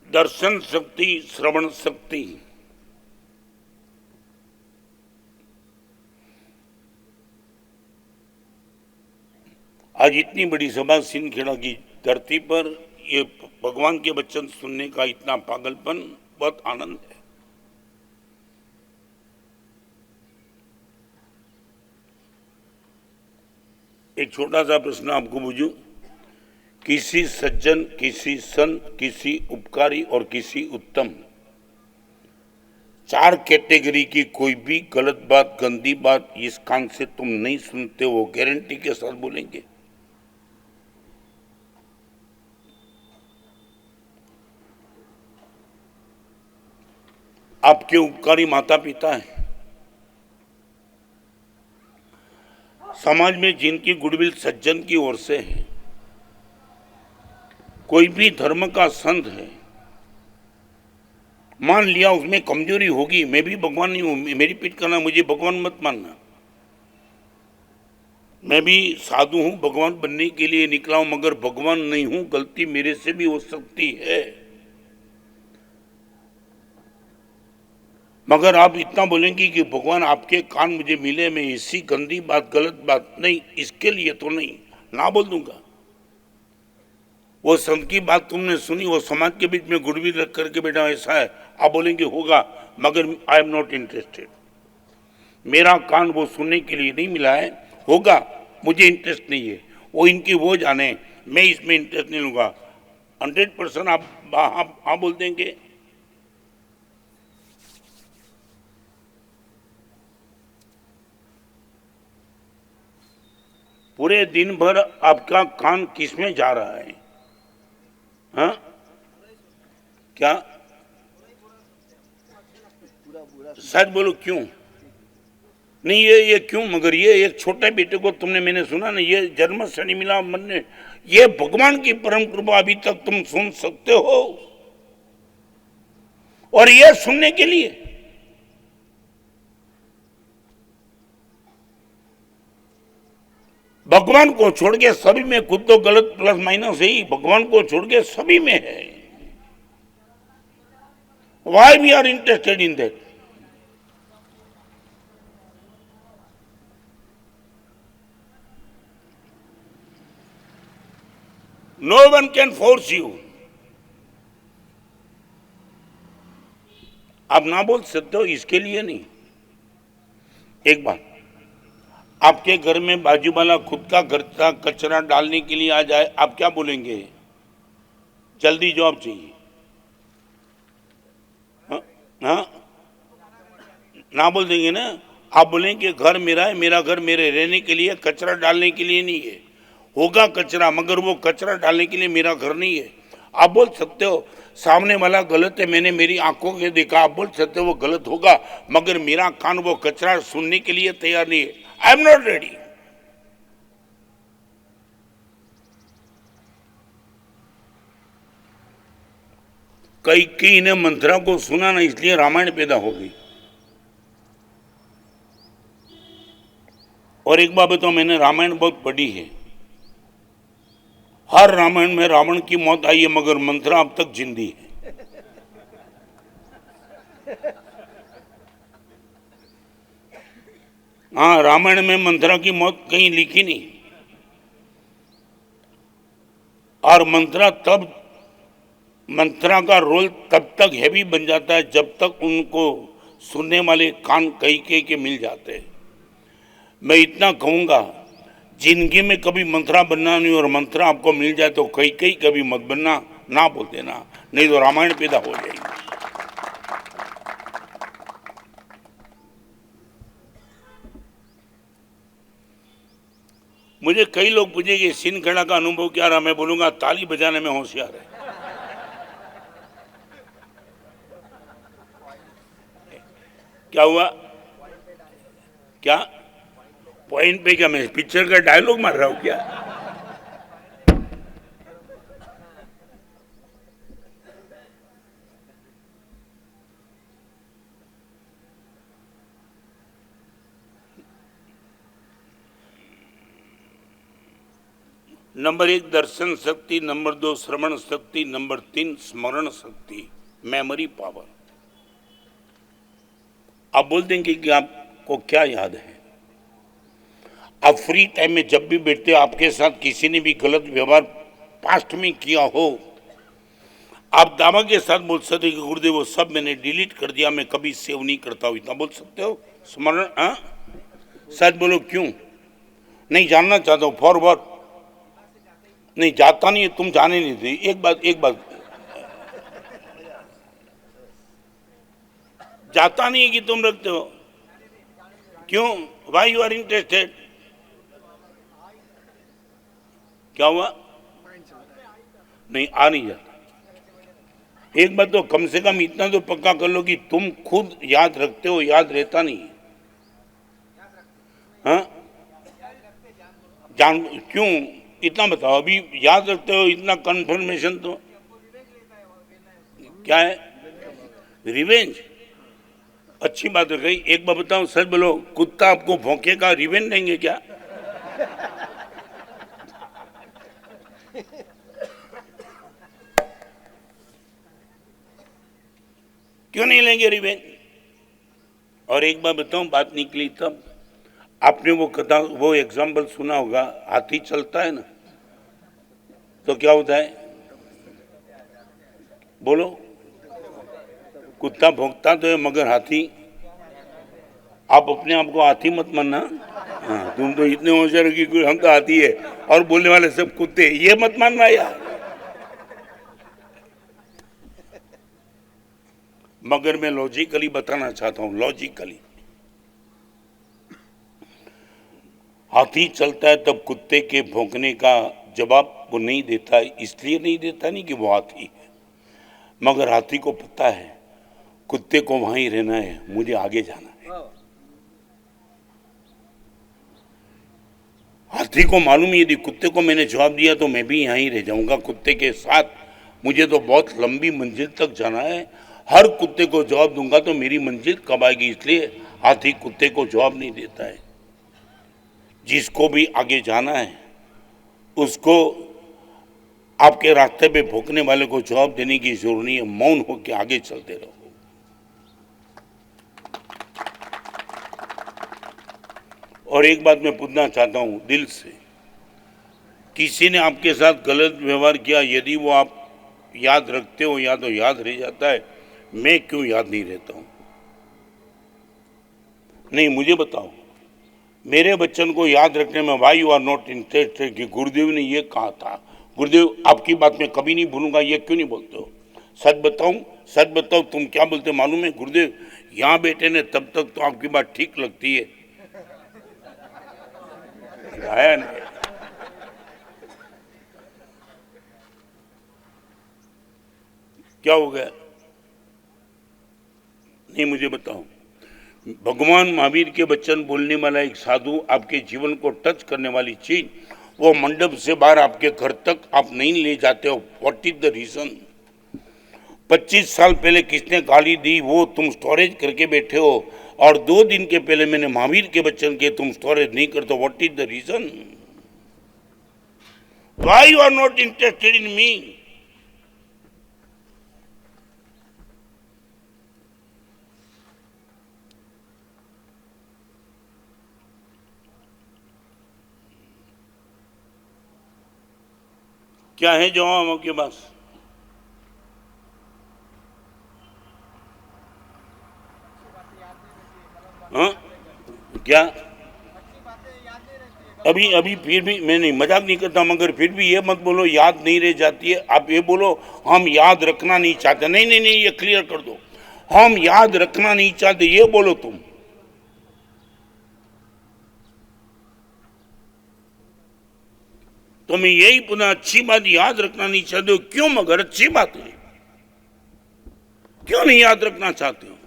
दर्शन शक्ति, श्रवण शक्ति। आज इतनी बड़ी सभा सिंदखेड़ा की धरती पर ये भगवान के वचन सुनने का इतना पागलपन, बहुत आनंद है। एक छोटा सा प्रश्न आपको पूछूं, किसी सज्जन, किसी संत, किसी उपकारी और किसी उत्तम, 4 कैटेगरी की कोई भी गलत बात, गंदी बात इस कान से तुम नहीं सुनते हो, गारंटी के साथ बोलेंगे? आपके उपकारी माता पिता हैं, समाज में जिनकी गुडविल सज्जन की ओर से है, कोई भी धर्म का संत है, मान लिया उसमें कमजोरी होगी, मैं भी भगवान नहीं हूं, मेरी पीठ करना, मुझे भगवान मत मानना, मैं भी साधु हूं, भगवान बनने के लिए निकला हूं, मगर भगवान नहीं हूं, गलती मेरे से भी हो सकती है। मगर आप इतना बोलेंगे कि भगवान आपके कान मुझे मिले, मैं इसी गंदी बात, गलत बात नहीं, इसके लिए तो नहीं ना बोल दूंगा। वो संत की बात तुमने सुनी, वो समाज के बीच में गुडविल रख करके बेटा ऐसा है, आप बोलेंगे होगा, मगर आई एम नॉट इंटरेस्टेड। मेरा कान वो सुनने के लिए नहीं मिला है, होगा, मुझे इंटरेस्ट नहीं है, वो इनकी वो जाने। मैं इसमें इंटरेस्ट नहीं लूंगा। 100% आप बोल देंगे। पूरे दिन भर आपका कान किसमें जा रहा है? हाँ क्या सच बोलो क्यों नहीं? ये क्यों? मगर ये एक छोटे बेटे को तुमने, मैंने सुना ना, ये जन्म शनि मिला मन ने, ये भगवान की परम कृपा अभी तक तुम सुन सकते हो। और ये सुनने के लिए भगवान को छोड़ के सभी में, खुद तो गलत प्लस माइनस है ही, भगवान को छोड़ के सभी में है। Why we are interested in that? No one can force you. आप ना बोल सकते हो, इसके लिए नहीं। एक बात, आपके घर में बाजू वाला खुद का घर का कचरा डालने के लिए आ जाए, आप क्या बोलेंगे? जल्दी जवाब चाहिए। हाँ ना बोल देंगे ना? आप बोलेंगे घर मेरा है, मेरा घर मेरे रहने के लिए, कचरा डालने के लिए नहीं है। होगा कचरा, मगर वो कचरा डालने के लिए मेरा घर नहीं है। आप बोल सकते हो सामने वाला गलत है, मैंने मेरी आंखों से देखा। आप बोल सकते हो वो गलत होगा, मगर मेरा कान वो कचरा सुनने के लिए तैयार नहीं है। I am not ready. कई ने मंत्रा को सुना ना, इसलिए रामायण पैदा हो गई। और एक बात बताओ, मैंने रामायण बहुत पढ़ी है। हर रामायण में रावण की मौत आई है, मगर मंत्रा अब तक जिंदी है। हाँ, रामायण में मंत्रा की मौत कहीं लिखी नहीं। और मंत्रा का रोल तब तक हैवी बन जाता है जब तक उनको सुनने वाले कान कई के मिल जाते हैं। मैं इतना कहूंगा, जिंदगी में कभी मंत्रा बनना नहीं, और मंत्रा आपको मिल जाए तो कई कभी मत बनना, ना बोल देना, नहीं तो रामायण पैदा हो जाएगी। मुझे कई लोग पूछेंगे सीन खड़ा का अनुभव क्या रहा, मैं बोलूंगा ताली बजाने में होशियार है। क्या हुआ? क्या पॉइंट पे? क्या मैं पिक्चर का डायलॉग मार रहा हूं क्या? नंबर 1 दर्शन शक्ति, नंबर 2 श्रवण शक्ति, नंबर 3 स्मरण शक्ति, मेमोरी पावर। आप बोल देंगे कि आपको क्या याद है? आप फ्री टाइम में जब भी बैठते हो, आपके साथ किसी ने भी गलत व्यवहार पास्ट में किया हो, आप दावा के साथ बोल सकते हो कि गुरुदेव वो सब मैंने डिलीट कर दिया, मैं कभी सेव नहीं करता हूं। इतना बोल सकते हो? स्मरण? हाँ, सच बोलो क्यों? नहीं जानना चाहता हूं। फॉरवर्ड नहीं जाता नहीं है, तुम जाने नहीं थे। एक बात जाता नहीं है कि तुम रखते हो? क्यों? Why you are interested? क्या हुआ? नहीं, आ नहीं जाता। एक बात तो कम से कम इतना तो पक्का कर लो कि तुम खुद याद रखते हो, याद रहता नहीं। हाँ, जान क्यों? इतना बताओ। अभी याद रखते हो, इतना कंफर्मेशन तो क्या है? रिवेंज। अच्छी बात है गई। एक बात बताओ, सच बोलो, कुत्ता आपको भौंकेगा, रिवेंज देंगे क्या? क्यों नहीं लेंगे रिवेंज? और एक बात बताऊं, बात निकली तब, आपने वो कथा, वो एग्जाम्पल सुना होगा, हाथी चलता है ना तो क्या होता है? बोलो। कुत्ता भौंकता तो है, मगर हाथी, आप अपने आप को हाथी मत मानना। हाँ, तुम तो इतने होशियार हो कि हम तो आती है और बोलने वाले सब कुत्ते, ये मत मानना यार। मगर मैं लॉजिकली बताना चाहता हूं, लॉजिकली हाथी चलता है तब कुत्ते के भौंकने का जवाब वो नहीं देता, इसलिए नहीं देता नहीं कि वो हाथी है, मगर हाथी को पता है कुत्ते को वहीं रहना है, मुझे आगे जाना है। हाथी को मालूम है यदि कुत्ते को मैंने जवाब दिया तो मैं भी यहीं रह जाऊंगा कुत्ते के साथ, मुझे तो बहुत लंबी मंजिल तक जाना है, हर कुत्ते को जवाब दूंगा तो मेरी मंजिल कब आएगी, इसलिए हाथी कुत्ते को जवाब नहीं देता है। जिसको भी आगे जाना है उसको आपके रास्ते पे भोंकने वाले को जवाब देने की जरूरत नहीं है, मौन होकर आगे चलते रहो। और एक बात मैं पूछना चाहता हूं दिल से, किसी ने आपके साथ गलत व्यवहार किया, यदि वो आप याद रखते हो या तो याद रह जाता है, मैं क्यों याद नहीं रहता हूं? नहीं, मुझे बताओ, मेरे बच्चन को याद रखने में why you are not interested कि गुरुदेव ने ये कहा था, गुरुदेव आपकी बात मैं कभी नहीं भूलूंगा, ये क्यों नहीं बोलते हो? सच बताओ तुम क्या बोलते मालूम है? गुरुदेव यहाँ बैठे ने तब तक तो आपकी बात ठीक लगती है, आया नहीं? क्या हो गया? नहीं, मुझे बताओ। भगवान महावीर के वचन बोलने वाला एक साधु, आपके जीवन को टच करने वाली चीज, वो मंडप से बाहर आपके घर तक आप नहीं ले जाते हो, व्हाट इज द रीजन? 25 साल पहले किसने गाली दी वो तुम स्टोरेज करके बैठे हो, और 2 दिन के पहले मैंने महावीर के वचन के तुम स्टोरेज नहीं करते, what is the reason? Why you are not interested in me? क्या है जवाब आपके पास? हाँ क्या? अभी फिर भी मैं नहीं मजाक नहीं करता, मगर फिर भी ये मत बोलो याद नहीं रह जाती है, आप ये बोलो हम याद रखना नहीं चाहते। नहीं नहीं नहीं, ये क्लियर कर दो, हम याद रखना नहीं चाहते, ये बोलो तुम। तो मैं यही पुनः अच्छी बात याद रखना नहीं चाहते हो क्यों? मगर अच्छी बात है, क्यों नहीं याद रखना चाहते हो?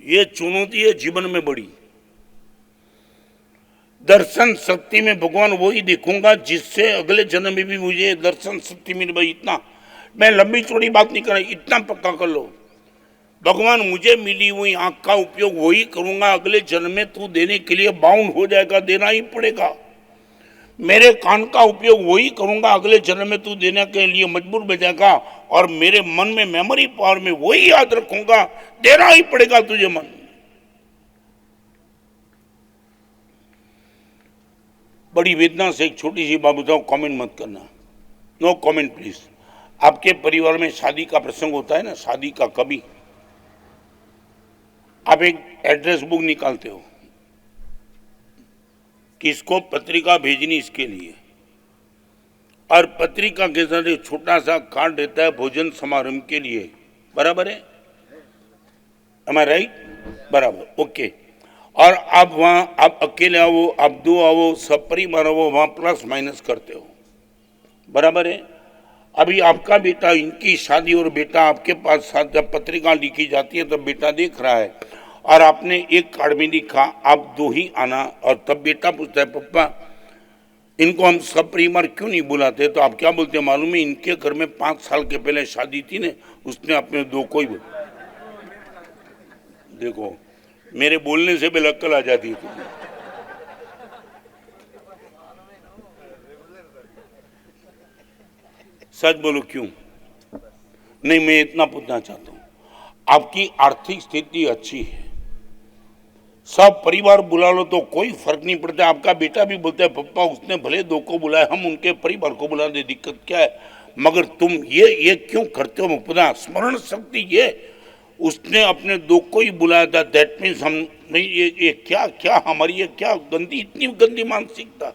ये चुनौती है जीवन में बड़ी। दर्शन शक्ति में भगवान वही देखूंगा जिससे अगले जन्म में भी मुझे दर्शन शक्ति मिल भाई। इतना मैं लंबी चौड़ी बात नहीं कर रहा, इतना पक्का कर लो, भगवान मुझे मिली हुई आंख का उपयोग वही करूंगा, अगले जन्म में तू देने के लिए बाउंड हो जाएगा, देना ही पड़ेगा। मेरे कान का उपयोग वही करूंगा, अगले जन्म में तू देने के लिए मजबूर हो जाएगा, और मेरे मन में मेमोरी पावर में वही याद रखूंगा, देना ही पड़ेगा तुझे मन। बड़ी वेदना से एक छोटी सी बात बताऊं, कमेंट मत करना, नो कमेंट प्लीज। आपके परिवार में शादी का प्रसंग होता है ना, शादी का, कभी आप एक एड्रेस बुक निकालते हो, किसको पत्रिका भेजनी इसके लिए, और पत्रिका के साथ एक छोटा सा कार्ड रहता है भोजन समारंभ के लिए, बराबर है? एम आई राइट? बराबर, ओके। और आप वहां, आप अकेले आओ, आप 2 आओ, सब परिवार आओ, वहां प्लस माइनस करते हो, बराबर है? अभी आपका बेटा, इनकी शादी, और बेटा आपके पास साथ जब पत्रिका लिखी जाती है तब बेटा देख रहा है, और आपने एक कार्ड में लिखा आप 2 ही आना, और तब बेटा पूछता है पप्पा इनको हम सब परिवार क्यों नहीं बुलाते? तो आप क्या बोलते हैं मालूम है? इनके घर में 5 साल के पहले शादी थी ने, उसने अपने 2 को ही देखो, मेरे बोलने से भी अक्ल आ जाती है। सच बोलो क्यों? नहीं, मैं इतना पूछना चाहता हूं, आपकी आर्थिक स्थिति अच्छी है, सब परिवार बुला लो तो कोई फर्क नहीं पड़ता। आपका बेटा भी बोलता है पप्पा उसने भले 2 को बुलाया, हम उनके परिवार को बुला दे, दिक्कत क्या है? मगर तुम ये क्यों करते हो? पुनः स्मरण शक्ति ये उसने अपने 2 को ही बुलाया था, दैट मीन्स हम नहीं, ये क्या क्या हमारी ये क्या गंदी, इतनी गंदी मानसिकता।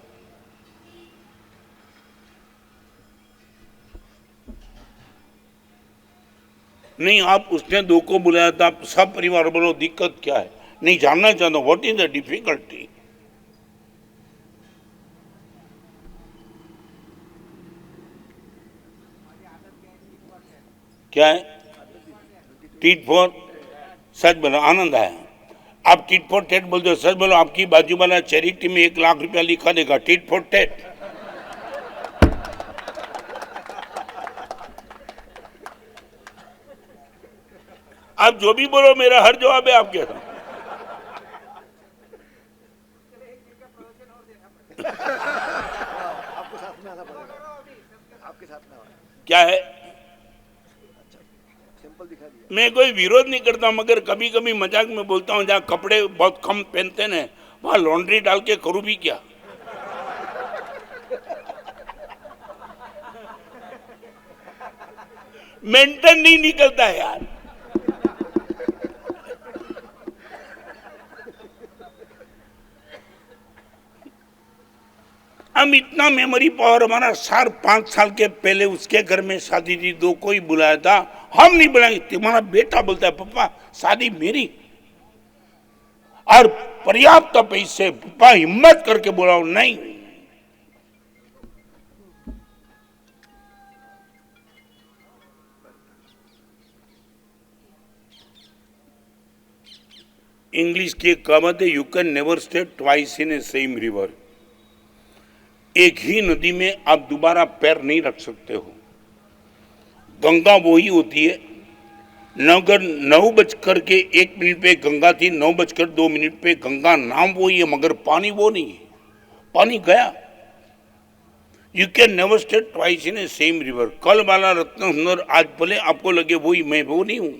नहीं, आप उसने 2 को बुलाया था, आप सब परिवार बोलो, दिक्कत क्या है? नहीं जानना चाहता व्हाट इज द डिफिकल्टी। क्या है? टीट फॉर, सच बोलो, आनंद आया। आप टीट फॉर टेट बोलते हो, सच बोलो, आपकी बाजू वाला चैरिटी में 1 लाख रुपया लिखा देगा, टीट फॉर टेट। आप जो भी बोलो मेरा हर जवाब है आपके। आपको साथ में आना पड़ेगा, आपके साथ में आना। क्या है? सिंपल दिखा दिया। मैं कोई विरोध नहीं करता, मगर कभी कभी मजाक में बोलता हूँ, जहाँ कपड़े बहुत कम पहनते हैं वहां लॉन्ड्री डाल के करूँ भी क्या? मेंटेन नहीं निकलता है यार। हम इतना मेमोरी पावर हमारा 5 साल के पहले उसके घर में शादी थी, 2 को ही बुलाया था, हम नहीं बुलाएंगे। तुम्हारा बेटा बोलता है पप्पा शादी मेरी, और पर्याप्त पैसे, पप्पा हिम्मत करके बुलाओ, नहीं। इंग्लिश की एक कहावत है, you can never stay twice in A same river. एक ही नदी में आप दोबारा पैर नहीं रख सकते हो। गंगा वही होती है, 9:01 पे गंगा थी, 9:02 पे गंगा नाम वही है, मगर पानी वो नहीं है, पानी गया। You can never stay twice in A same river. कल वाला रत्न सुंदर आज भले आपको लगे वही, मैं वो नहीं हूं।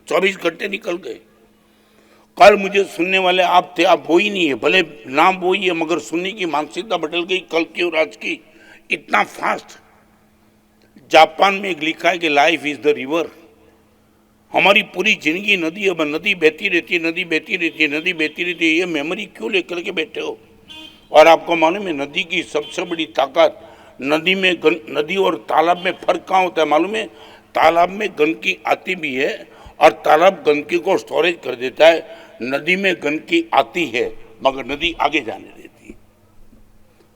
24 घंटे निकल गए। कल मुझे सुनने वाले आप थे, आप वो ही नहीं है, भले नाम वो ही है, मगर सुनने की मानसिकता बदल गई, कल की और आज की, इतना फास्ट। जापान में एक लिखा है कि लाइफ इज द रिवर। हमारी पूरी जिंदगी नदी है, नदी बहती रहती है, नदी बहती रहती है, नदी बहती रहती है। ये मेमोरी क्यों लेकर के बैठे हो? और आपको मालूम है नदी की सबसे बड़ी ताकत, नदी और तालाब में फर्क कहाँ होता है मालूम है? तालाब में गंदगी आती भी है और तालाब गंदगी को स्टोरेज कर देता है। नदी में गंदगी आती है मगर नदी आगे जाने देती है।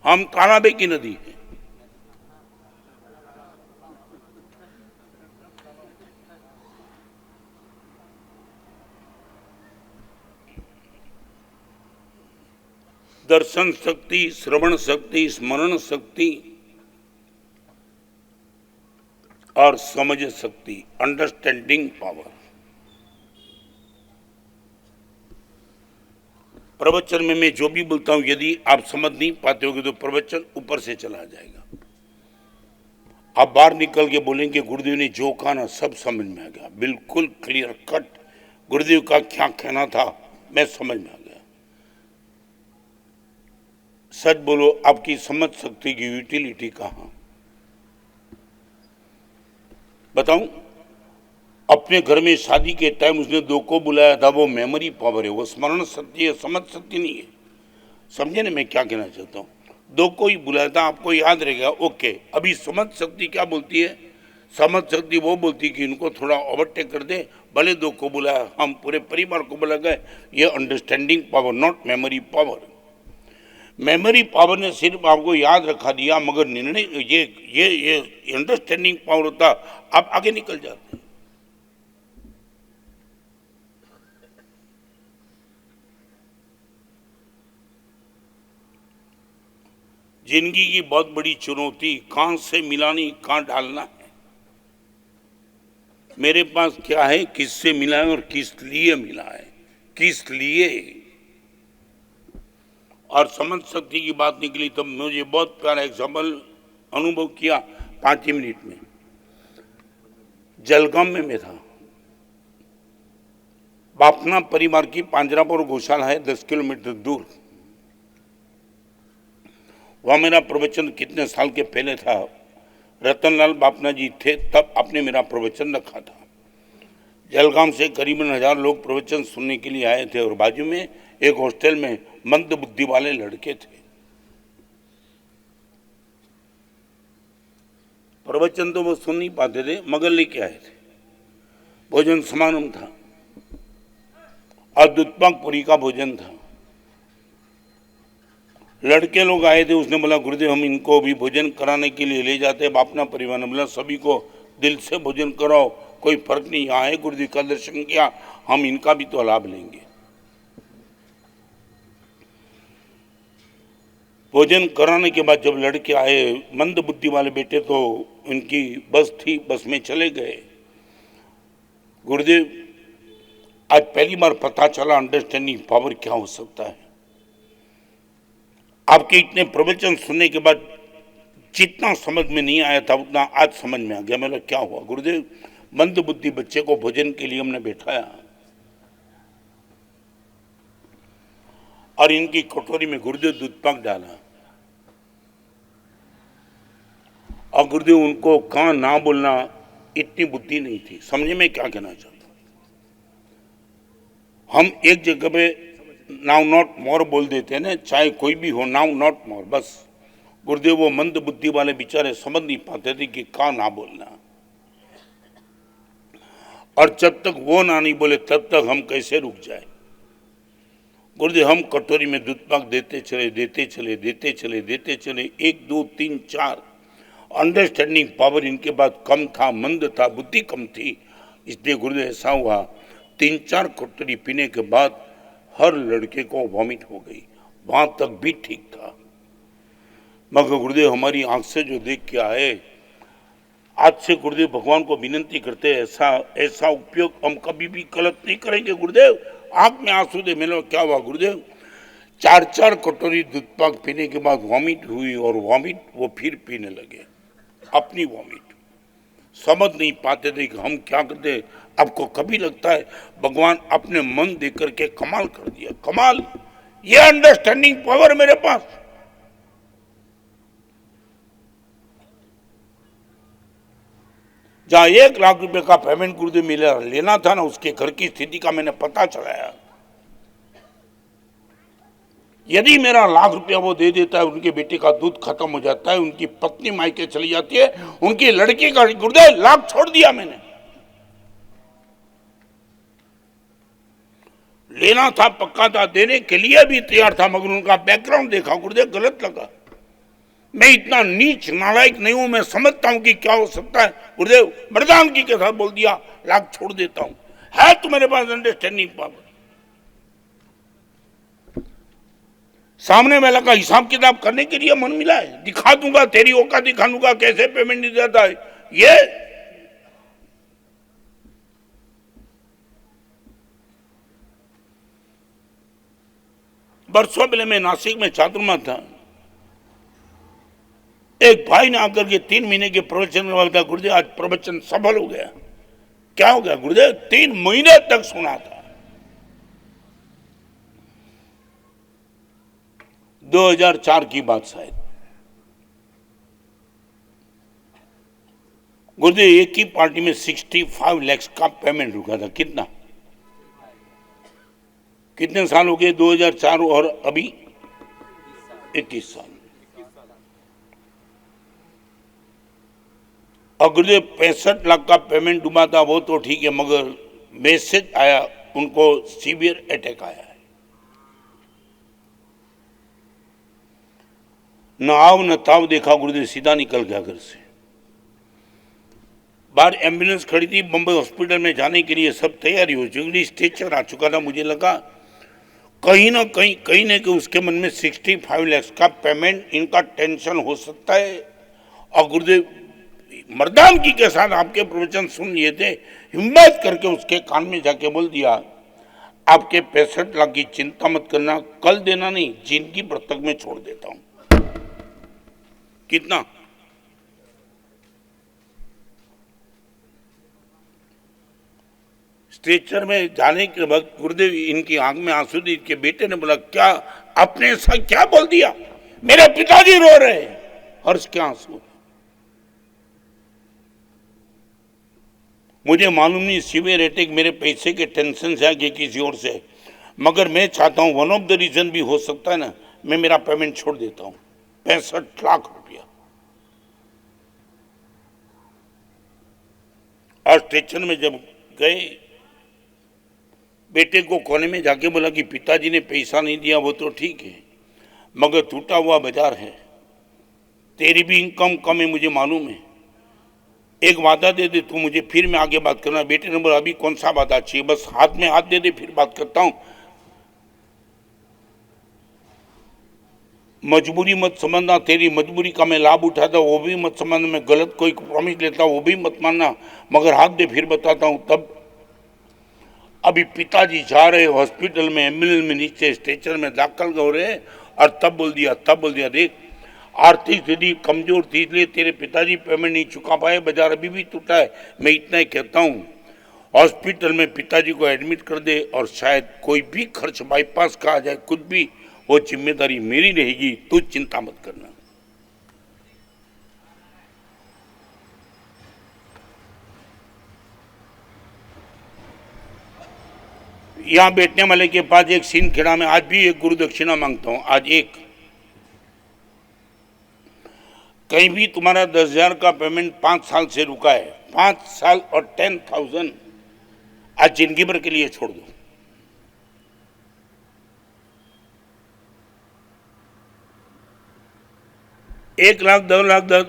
हम तालाबे की नदी है। दर्शन शक्ति, श्रवण शक्ति, स्मरण शक्ति और समझ शक्ति, अंडरस्टैंडिंग पावर। प्रवचन में मैं जो भी बोलता हूं, यदि आप समझ नहीं पाते होगे तो प्रवचन ऊपर से चला जाएगा। आप बाहर निकल के बोलेंगे गुरुदेव ने जो कहा ना सब समझ में आ गया, बिल्कुल क्लियर कट गुरुदेव का क्या कहना था मैं समझ में आ गया। सच बोलो, आपकी समझ शक्ति की यूटिलिटी कहां? बताऊं? अपने घर में शादी के टाइम उसने 2 को बुलाया था, वो मेमोरी पावर है, वो स्मरण शक्ति है, समझ शक्ति नहीं है। समझे ना मैं क्या कहना चाहता हूँ? 2 को ही बुलाया था, आपको याद रहेगा, ओके। अभी समझ शक्ति क्या बोलती है? समझ शक्ति वो बोलती है कि इनको थोड़ा ओवरटेक कर दे, भले 2 को बुलाया, हम पूरे परिवार को बुला गए। ये understanding power, not memory power. Memory power ने सिर्फ आपको याद रखा दिया, मगर निर्णय ये अंडरस्टैंडिंग पावर होता, आप आगे निकल जाते। जिंदगी की बहुत बड़ी चुनौती कहां से मिलानी, कहां डालना है। मेरे पास क्या है, किससे मिला है और किस लिए मिला है, किस लिए। और समझ शक्ति की बात निकली तब मुझे बहुत प्यारा एग्जाम्पल अनुभव किया 5 मिनट में। जलगांव में मैं था, बापना परिवार की पांजरापुर गौशाला है 10 किलोमीटर दूर। वह मेरा प्रवचन कितने साल के पहले था, रतनलाल बापना जी थे तब आपने मेरा प्रवचन रखा था। जलगांव से करीबन 1000 लोग प्रवचन सुनने के लिए आए थे और बाजू में एक हॉस्टल में मंद बुद्धि वाले लड़के थे। प्रवचन तो वो सुन नहीं पाते थे मगर लेके आए थे। भोजन समागम था और दूधपाकपुरी का भोजन था। लड़के लोग आए थे, उसने बोला गुरुदेव हम इनको भी भोजन कराने के लिए ले जाते हैं। बापना परिवार ने बोला सभी को दिल से भोजन कराओ, कोई फर्क नहीं, यहाँ आए गुरुदेव का दर्शन किया, हम इनका भी तो लाभ लेंगे। भोजन कराने के बाद जब लड़के आए, मंद बुद्धि वाले बेटे तो उनकी बस थी, बस में चले गए। गुरुदेव आज पहली बार पता चला अंडरस्टैंडिंग पावर क्या हो सकता है। आपके इतने प्रवचन सुनने के बाद जितना समझ में नहीं आया था उतना आज समझ में आ गया। मैं क्या हुआ गुरुदेव, मंद बुद्धि बच्चे को भोजन के लिए हमने बैठाया और इनकी कटोरी में गुरुदेव दूध पाक डाला और गुरुदेव उनको कहाँ ना बोलना इतनी बुद्धि नहीं थी। समझे मैं क्या कहना चाहता हूं? हम एक जगह पे नाउ नॉट मोर बोल देते हैं ना, चाहे कोई भी हो, नाउ नॉट मोर बस। गुरुदेव वो मंद बुद्धि वाले बेचारे समझ नहीं पाते थे कि कहाँ ना बोलना, और जब तक वो ना नहीं बोले तब तक हम कैसे रुक जाए। गुरुदेव हम कटोरी में दूध पाक देते चले 1 2 3 4। अंडरस्टैंडिंग पावर इनके पास कम था, मंद था, बुद्धि कम थी, इसलिए गुरुदेव ऐसा हुआ 3-4 कटोरी पीने के बाद हर लड़के को वॉमिट हो गई। वहां तक भी ठीक था, मगर गुरुदेव हमारी आंख से जो देख के आए, आज से गुरुदेव भगवान को विनती करते हैं ऐसा उपयोग हम कभी भी गलत नहीं करेंगे। गुरुदेव आंख में आंसू दे। मैंने क्या हुआ गुरुदेव, 4-4 कटोरी दूध पाक पीने के बाद वॉमिट हुई और वॉमिट वो फिर पीने लगे अपनी वॉमिट। समझ नहीं पाते थे कि हम क्या करते। आपको कभी लगता है भगवान अपने मन दे करके कमाल कर दिया, कमाल। ये अंडरस्टैंडिंग पावर मेरे पास। जहां 1 लाख रुपए का पेमेंट गुरुदेव मिला लेना था ना, उसके घर की स्थिति का मैंने पता चलाया। यदि मेरा 1 लाख रुपया वो दे देता है, उनके बेटे का दूध खत्म हो जाता है, उनकी पत्नी मायके चली जाती है, उनकी लड़की का गुरुदेव 1 लाख छोड़ दिया मैंने। लेना था, पक्का था, देने के लिए भी तैयार था, मगर उनका बैकग्राउंड देखा गुरुदेव गलत लगा। मैं इतना नीच नालायक नहीं हूं, मैं समझता हूं कि क्या हो सकता है। गुरुदेव मर्दानगी के साथ बोल दिया 1 लाख छोड़ देता हूं। है तो मेरे पास अंडरस्टैंडिंग पावर। सामने वाला का हिसाब किताब करने के लिए मन मिला है, दिखा दूंगा, तेरी औकात दिखा दूंगा, कैसे पेमेंट नहीं जाता है। ये बरसों पहले मैं नासिक में चातुर्मा था, एक भाई ने आकर के 3 महीने के प्रवचन में बोला गुरुदेव आज प्रवचन सफल हो गया। क्या हो गया गुरुदेव? 3 महीने तक सुना था। 2004 की बात शायद। गुरुदेव एक ही पार्टी में 65 लाख का पेमेंट रुका था। कितना, कितने साल हो गए? 2004 और अभी 21 साल। और गुरुदेव 65 लाख का पेमेंट डूबा था, वो तो ठीक है, मगर मैसेज आया उनको सीवियर अटैक आया है। न आव न ताव देखा गुरुदेव, सीधा निकल गया घर से। बाहर एम्बुलेंस खड़ी थी, बम्बई हॉस्पिटल में जाने के लिए सब तैयारी हो चुकी, स्ट्रेचर आ चुका था। मुझे लगा कहीं ना कहीं उसके मन में 65 लाख का पेमेंट इनका टेंशन हो सकता है। और गुरुदेव मर्दानगी के साथ आपके प्रवचन सुन लिए थे, हिम्मत करके उसके कान में जाके बोल दिया आपके 65 लाख की चिंता मत करना, कल देना नहीं, जिंदगी भर तक मैं छोड़ देता हूं। कितना? स्ट्रेचर में जाने के वक्त गुरुदेव इनकी आंख में आंसू थी। इनके बेटे ने बोला, क्या आपने ऐसा क्या बोल दिया, मेरे पिताजी रो रहे हैं। हर्ष के आंसू। मुझे मालूम नहीं सीवियर अटैक मेरे पैसे के टेंशन से आगे किसी और से, मगर मैं चाहता हूं वन ऑफ द रीजन भी हो सकता है ना, मैं मेरा पेमेंट छोड़ देता हूं 65 लाख रुपया। और स्टेशन में जब गए, बेटे को कोने में जाके बोला कि पिताजी ने पैसा नहीं दिया, वो तो ठीक है, मगर टूटा हुआ बाजार है, तेरी भी इनकम कम है, मुझे मालूम है, एक वादा दे दे तू मुझे, फिर मैं आगे बात करना। बेटे ने बोला, अभी कौन सा वादा चाहिए, बस हाथ में हाथ दे दे, फिर बात करता हूं। मजबूरी मत समझना, तेरी मजबूरी का मैं लाभ उठाता वो भी मत समझना, मैं गलत कोई प्रॉमिस लेता वो भी मत मानना, मगर हाथ दे फिर बताता हूं। तब अभी पिताजी जा रहे हॉस्पिटल में, एम्बुलेंस में नीचे स्ट्रेचर में दाखिल हो रहे, और तब बोल दिया, देख आर्थिक स्थिति कमजोर थी इसलिए तेरे पिताजी पेमेंट नहीं चुका पाए, बाजार अभी भी टूटा है। मैं इतना ही कहता हूँ, हॉस्पिटल में पिताजी को एडमिट कर दे, और शायद कोई भी खर्च बाईपास का आ जाए, कुछ भी, वो जिम्मेदारी मेरी रहेगी, तू चिंता मत करना। यहां बैठने वाले के पास एक सीन खेड़ा में आज भी एक गुरु दक्षिणा मांगता हूं। आज एक कहीं भी तुम्हारा 10,000 का पेमेंट 5 साल से रुका है, 5 साल और 10,000 आज जिंदगी भर के लिए छोड़ दो। एक लाख, 2 लाख, 10,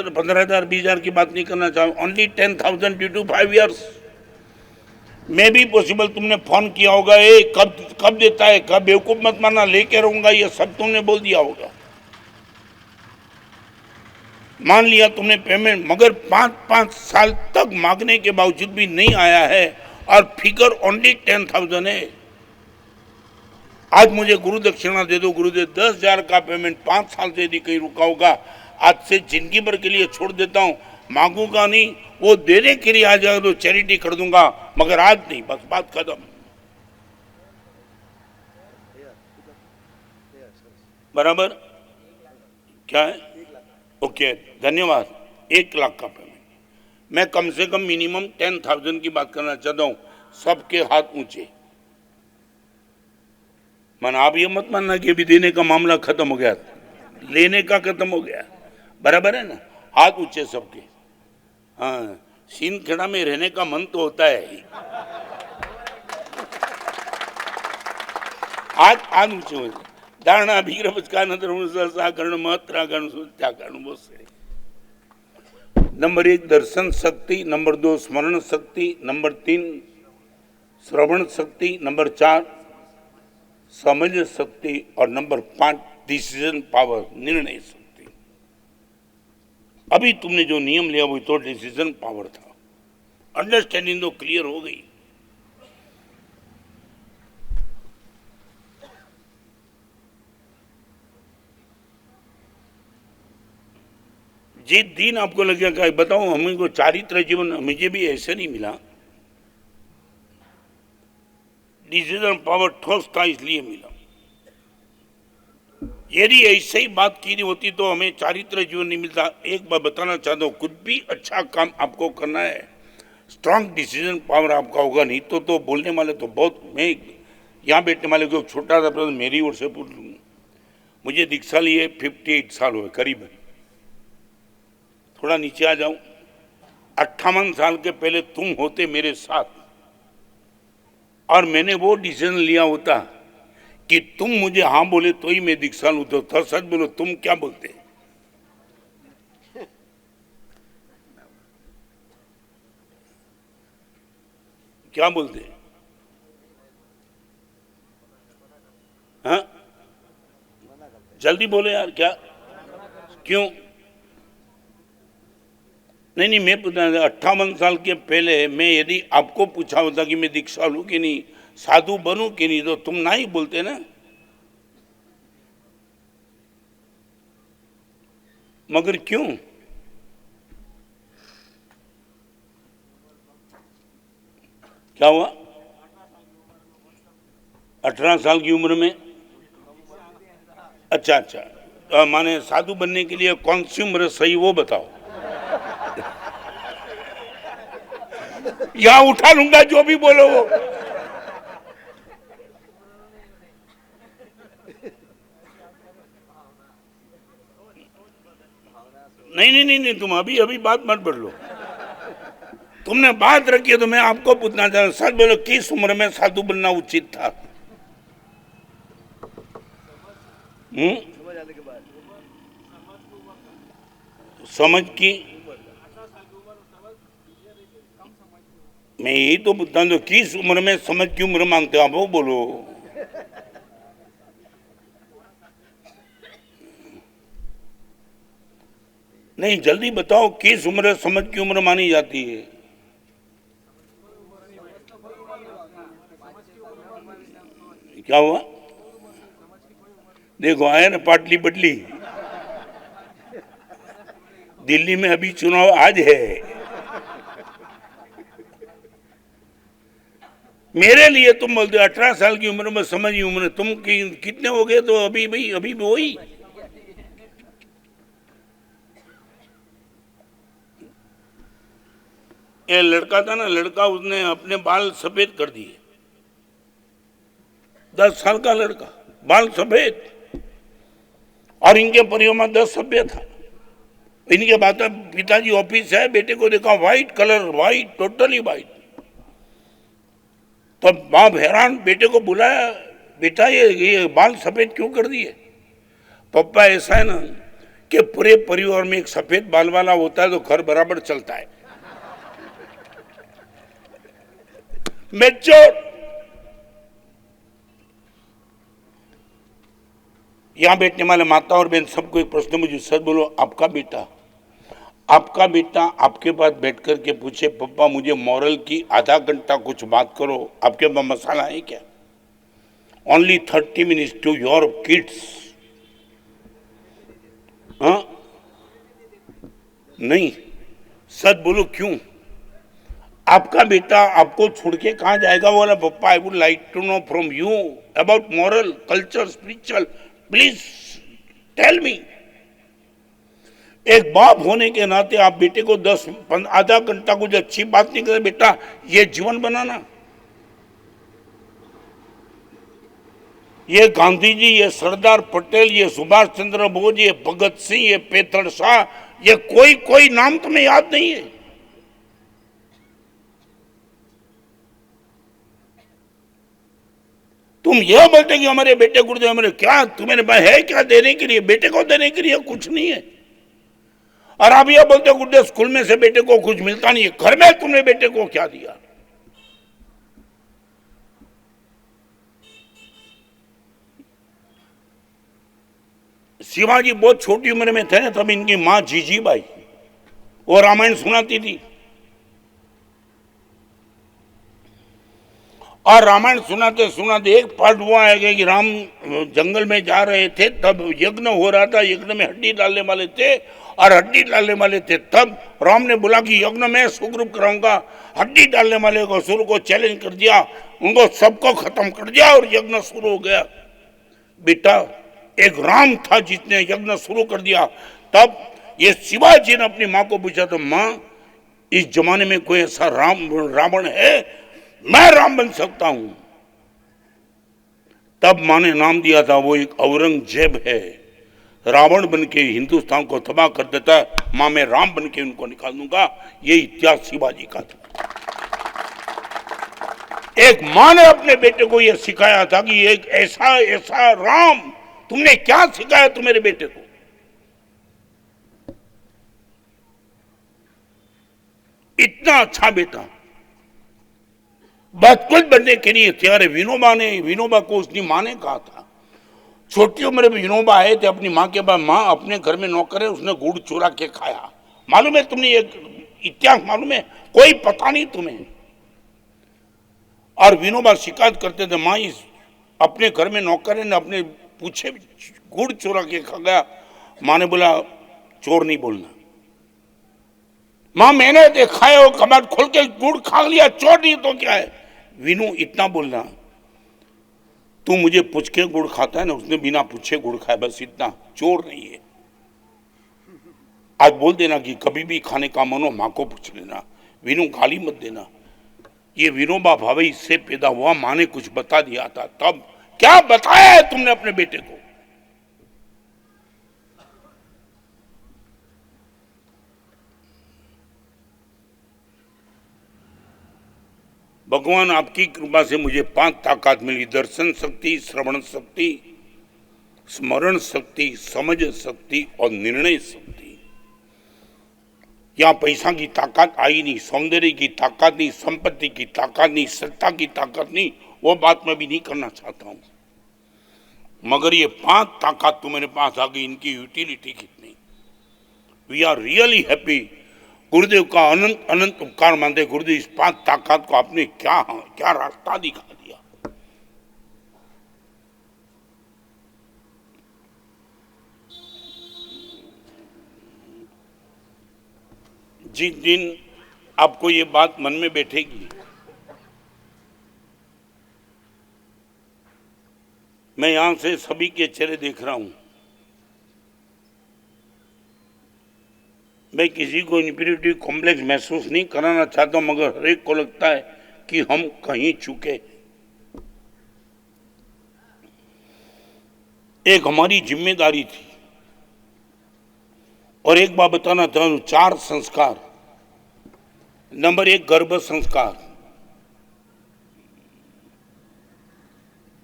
15,000, 20,000 की बात नहीं करना चाहूँ, ओनली 10,000 ड्यू टू 5 ईयर्स। मैं भी पॉसिबल तुमने फोन किया होगा, ए कब देता है, कब, बेवकूफ मत मानना, लेके रहूंगा, ये सब तुमने बोल दिया होगा। मान लिया तुमने पेमेंट, मगर 5 साल तक मांगने के बावजूद भी नहीं आया है, और फिगर ओनली 10,000 है। आज मुझे गुरु दक्षिणा दे दो गुरुदेव, 10,000 का पेमेंट 5 साल से यदि कहीं रुका होगा, आज से जिंदगी भर के लिए छोड़ देता हूं, मांगूंगा नहीं, वो देने के लिए आ जाएगा तो चैरिटी कर दूंगा, मगर आज नहीं, बस बात खत्म। बराबर क्या है? ओके, धन्यवाद। 1 लाख का पेमेंट, मैं कम से कम मिनिमम 10,000 की बात करना चाहता हूं, सबके हाथ ऊंचे। मन आप ये मत मानना कि अभी देने का मामला खत्म हो गया, लेने का खत्म हो गया, बराबर है ना, हाथ ऊंचे सबके। हाँ, सीन खेड़ा में रहने का मन तो होता है, हाथ ऊंचे हो जाए। धारणा भीर का नगर महत्रा नंबर 1 दर्शन शक्ति, नंबर 2 स्मरण शक्ति, नंबर 3 श्रवण शक्ति, नंबर 4 समझ शक्ति, और नंबर 5 डिसीजन पावर, निर्णय शक्ति। अभी तुमने जो नियम लिया वो तो डिसीजन पावर था, अंडरस्टैंडिंग तो क्लियर हो गई। जिस दिन आपको लगेगा, बताओ हमें को चारित्र जीवन मुझे भी ऐसे नहीं मिला, डिसीजन पावर ठोस था इसलिए मिला। यदि ऐसे ही बात की होती तो हमें चारित्र जीवन नहीं मिलता। एक बार बताना चाहता हूँ, कुछ भी अच्छा काम आपको करना है, स्ट्रांग डिसीजन पावर आपका होगा, नहीं तो बोलने वाले तो बहुत। मैं यहाँ बैठने वाले को छोटा सा प्रश्न मेरी ओर से पूछ लूँ, मुझे दीक्षा लिए 58 साल हुए करीबन, थोड़ा नीचे आ जाऊं, 58 साल के पहले तुम होते मेरे साथ, और मैंने वो डिसीजन लिया होता कि तुम मुझे हाँ बोले तो ही मैं दीक्षा लूं, तो सच बोलो तुम क्या बोलते? क्या बोलते? हाँ, जल्दी बोले यार, क्या, क्यों? नहीं, मैं पूछना, 58 साल के पहले मैं यदि आपको पूछा होता कि मैं दीक्षा लूं कि नहीं, साधु बनूं कि नहीं, तो तुम ना ही बोलते ना। मगर क्यों? क्या हुआ? 18 साल की उम्र में? अच्छा अच्छा, तो माने साधु बनने के लिए कौन सी उम्र सही वो बताओ। यहाँ उठा लूंगा जो भी बोलो वो। नहीं, तुम अभी बात मत बदलो। तुमने बात रखी है तो मैं आपको पूछना चाहता हूं, सच बोलो, किस उम्र में साधु बनना उचित था? समझ आने के बाद समझ की? मैं यही तो पूछता हूं, किस उम्र में समझ की उम्र मांगते हो आप, वो बोलो। नहीं, जल्दी बताओ, किस उम्र समझ की उम्र मानी जाती है? क्या हुआ? देखो, आया ना पाटली बदली। दिल्ली में अभी चुनाव आज है। मेरे लिए तुम बोलते हो 18 साल की उम्र में समझ की उम्र, तुम कितने हो गए? तो अभी भाई अभी भी वही। ये लड़का था ना, लड़का, उसने अपने बाल सफेद कर दिए। 10 साल का लड़का, बाल सफेद, और इनके परिवार में 10 सभ्य था। इनके बाद पिताजी ऑफिस है, बेटे को देखा white colour, white, totally white. तो बाप हैरान, बेटे को बुलाया, बेटा ये बाल सफेद क्यों कर दिए? पप्पा, ऐसा है ना कि पूरे परिवार में एक सफेद बाल वाला होता है तो घर बराबर चलता है। मैच्योर। यहां बैठने वाले माता और बहन सबको एक प्रश्न, मुझे सच बोलो, आपका बेटा आपके पास बैठ कर के पूछे, पप्पा मुझे मॉरल की आधा घंटा कुछ बात करो, आपके पास मसाला है क्या? Only 30 minutes to your kids. हाँ? नहीं, सच बोलो, क्यों? आपका बेटा आपको छोड़ के कहां जाएगा? बोला, पप्पा, I would like to know from you about moral, culture, spiritual, please tell me. एक बाप होने के नाते आप बेटे को आधा घंटा कुछ अच्छी बात नहीं करे, बेटा ये जीवन बनाना, ये गांधी जी, ये सरदार पटेल, ये सुभाष चंद्र बोस, ये भगत सिंह, ये पेथड़ शाह, ये कोई नाम तुम्हें याद नहीं है? तुम यह बोलते कि हमारे बेटे गुरुदेव, हमारे क्या तुम्हारे पास है क्या देने के लिए? बेटे को देने के लिए कुछ नहीं है। और आप यह बोलते हो गुरुदेव स्कूल में से बेटे को कुछ मिलता नहीं है। घर में तुमने बेटे को क्या दिया? शिवाजी बहुत छोटी उम्र में थे ना, तब इनकी मां जीजीबाई वो रामायण सुनाती थी, और रामायण सुनाते सुनाते एक पार्ट हुआ है कि राम जंगल में जा रहे थे, तब यज्ञ हो रहा था, यज्ञ में हड्डी डालने वाले थे, और हड्डी डालने वाले थे, तब राम ने बोला कि यज्ञ में सुग्रीव कराऊंगा। हड्डी डालने वाले को असुर को चैलेंज कर दिया, उनको सबको खत्म कर दिया, और यज्ञ शुरू हो गया। बेटा, एक राम था जिसने यज्ञ शुरू कर दिया। तब ये शिवाजी ने अपनी माँ को पूछा, तो माँ, इस जमाने में कोई ऐसा रावण है? मैं राम बन सकता हूं। तब माँ ने नाम दिया था, वो एक औरंगजेब है, रावण बन के हिंदुस्तान को तबाह कर देता है। माँ, मैं राम बन के उनको निकाल दूंगा। ये इतिहास शिवाजी का था। एक माँ ने अपने बेटे को यह सिखाया था कि एक ऐसा राम, तुमने क्या सिखाया तुम्हारे बेटे को? इतना अच्छा बेटा, बहुत कुछ बनने के लिए तैयार है। विनोबा को उसकी माँ ने कहा था, छोटी उम्र में विनोबा आए थे अपनी माँ के पास, माँ अपने घर में नौकर है, उसने गुड़ चुरा के खाया। मालूम है तुमने ये इतिहास? मालूम है? कोई पता नहीं तुम्हें? और विनोबा शिकायत करते थे, माँ इस अपने घर में नौकर है, अपने पूछे गुड़ चुरा के खा गया। माँ ने बोला, चोर नहीं बोलना। माँ, मैंने देखा है, वो कबाड़ खोल के गुड़ खा लिया, चोर नहीं तो क्या है? विनू, इतना बोलना, तू मुझे पूछ के गुड़ खाता है ना, उसने बिना पूछे गुड़ खाया, बस इतना। चोर नहीं है। आज बोल देना कि कभी भी खाने का मन हो माँ को पूछ लेना, विनू गाली मत देना। ये विनोबा भावे इससे पैदा हुआ, माँ ने कुछ बता दिया था, तब क्या बताया है तुमने अपने बेटे को? भगवान आपकी कृपा से मुझे 5 ताकत मिली: दर्शन शक्ति, श्रवण शक्ति, स्मरण शक्ति, समझ शक्ति और निर्णय शक्ति। यहाँ पैसा की ताकत आई नहीं, सौंदर्य की ताकत नहीं, संपत्ति की ताकत नहीं, सत्ता की ताकत नहीं, वो बात मैं भी नहीं करना चाहता हूं। मगर ये 5 ताकत तो मेरे पास आ गई, इनकी यूटिलिटी कितनी। We are really happy. गुरुदेव का अनंत अनंत उपकार मानते। गुरुदेव, इस 5 ताकत को आपने क्या क्या रास्ता दिखा दिया। जिस दिन आपको ये बात मन में बैठेगी, मैं यहां से सभी के चेहरे देख रहा हूं, मैं किसी को इंफीरियरिटी कॉम्प्लेक्स महसूस नहीं कराना चाहता हूं, मगर हर एक को लगता है कि हम कहीं चूके। एक हमारी जिम्मेदारी थी। और एक बात बताना चाहता हूं, 4 संस्कार। नंबर 1, गर्भ संस्कार।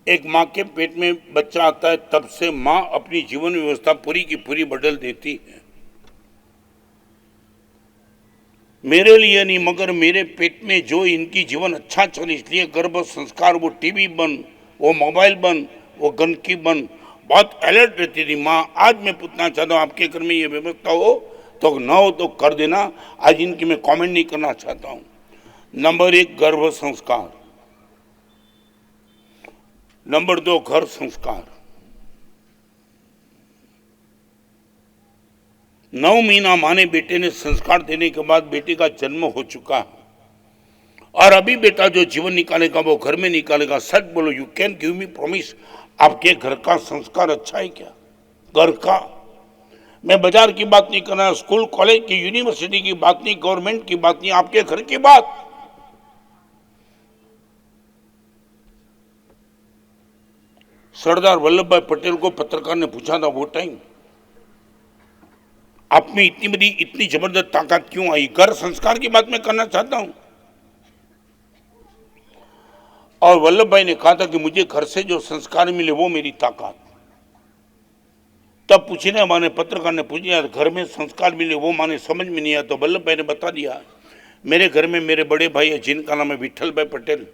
एक माँ के पेट में बच्चा आता है, तब से माँ अपनी जीवन व्यवस्था पूरी की पूरी बदल देती है। मेरे लिए नहीं, मगर मेरे पेट में जो इनकी जीवन अच्छा चले, इसलिए गर्भ संस्कार। वो टीवी बंद, वो मोबाइल बंद, वो गंदगी बंद, बहुत अलर्ट रहती थी माँ। आज मैं पूछना चाहता हूँ, आपके घर में ये व्यवस्था हो तो ना हो तो कर देना। आज इनकी मैं कमेंट नहीं करना चाहता हूँ। नंबर 1, गर्भ संस्कार। नंबर 2, घर संस्कार। 9 महीना माँ ने बेटे ने संस्कार देने के बाद बेटे का जन्म हो चुका है, और अभी बेटा जो जीवन निकालेगा वो घर में निकालेगा। सच बोलो, you can give me promise, आपके घर का संस्कार अच्छा है क्या? घर का, मैं बाजार की बात नहीं कर रहा, स्कूल कॉलेज की यूनिवर्सिटी की बात नहीं, गवर्नमेंट की बात नहीं, आपके घर की बात। सरदार वल्लभ भाई पटेल को पत्रकार ने पूछा था वो टाइम, आप में इतनी बड़ी इतनी जबरदस्त ताकत क्यों आई? घर संस्कार की बात मैं करना चाहता हूं। और वल्लभ भाई ने कहा था कि मुझे घर से जो संस्कार मिले वो मेरी ताकत। तब पूछने माने पत्रकार ने पूछा, यार घर में संस्कार मिले वो माने समझ में नहीं आया। तो वल्लभ भाई ने बता दिया, मेरे घर में मेरे बड़े भाई है जिनका नाम है विठल भाई पटेल।